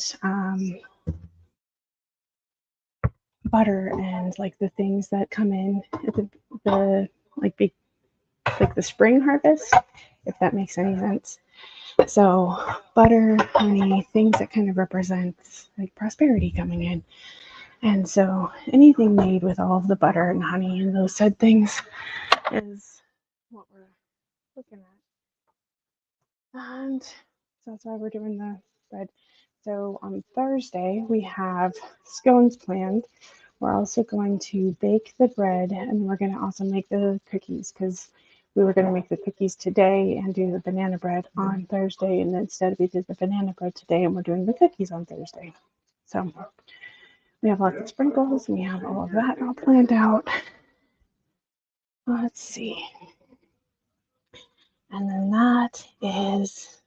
butter and like the things that come in at the like the spring harvest, if that makes any sense. So butter, honey, things that kind of represent like prosperity coming in. And so anything made with all of the butter and honey and those said things is what we're looking at. And so that's why we're doing the bread. So on Thursday, we have scones planned. We're also going to bake the bread, and we're going to also make the cookies because we were going to make the cookies today and do the banana bread on Thursday. And instead, we did the banana bread today, and we're doing the cookies on Thursday. So we have lots of sprinkles, and we have all of that all planned out. Let's see. And then that is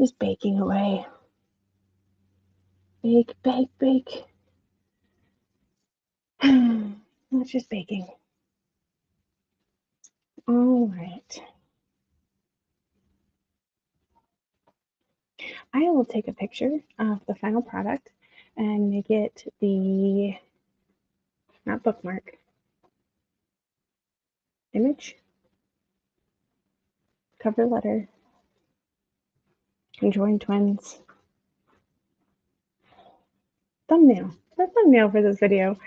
just baking away. Bake, bake, bake. That's just baking. All right. I will take a picture of the final product and make it the, not bookmark, image, cover letter, conjoined twins, thumbnail. The thumbnail for this video.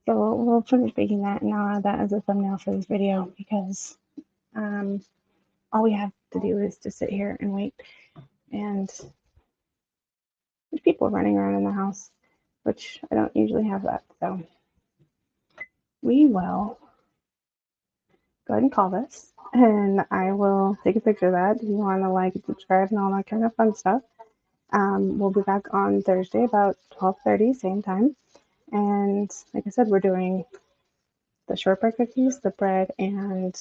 So we'll finish baking that and I'll add that as a thumbnail for this video because all we have to do is to sit here and wait. And there's people running around in the house, which I don't usually have that. So we will go ahead and call this. And I will take a picture of that if you want to like and subscribe and all that kind of fun stuff. We'll be back on Thursday about 12:30, same time. And like I said, we're doing the shortbread cookies, the bread, and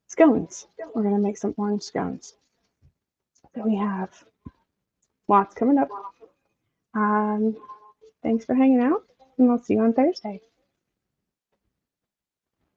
scones. We're going to make some orange scones. So we have lots coming up. Thanks for hanging out, and I'll see you on Thursday.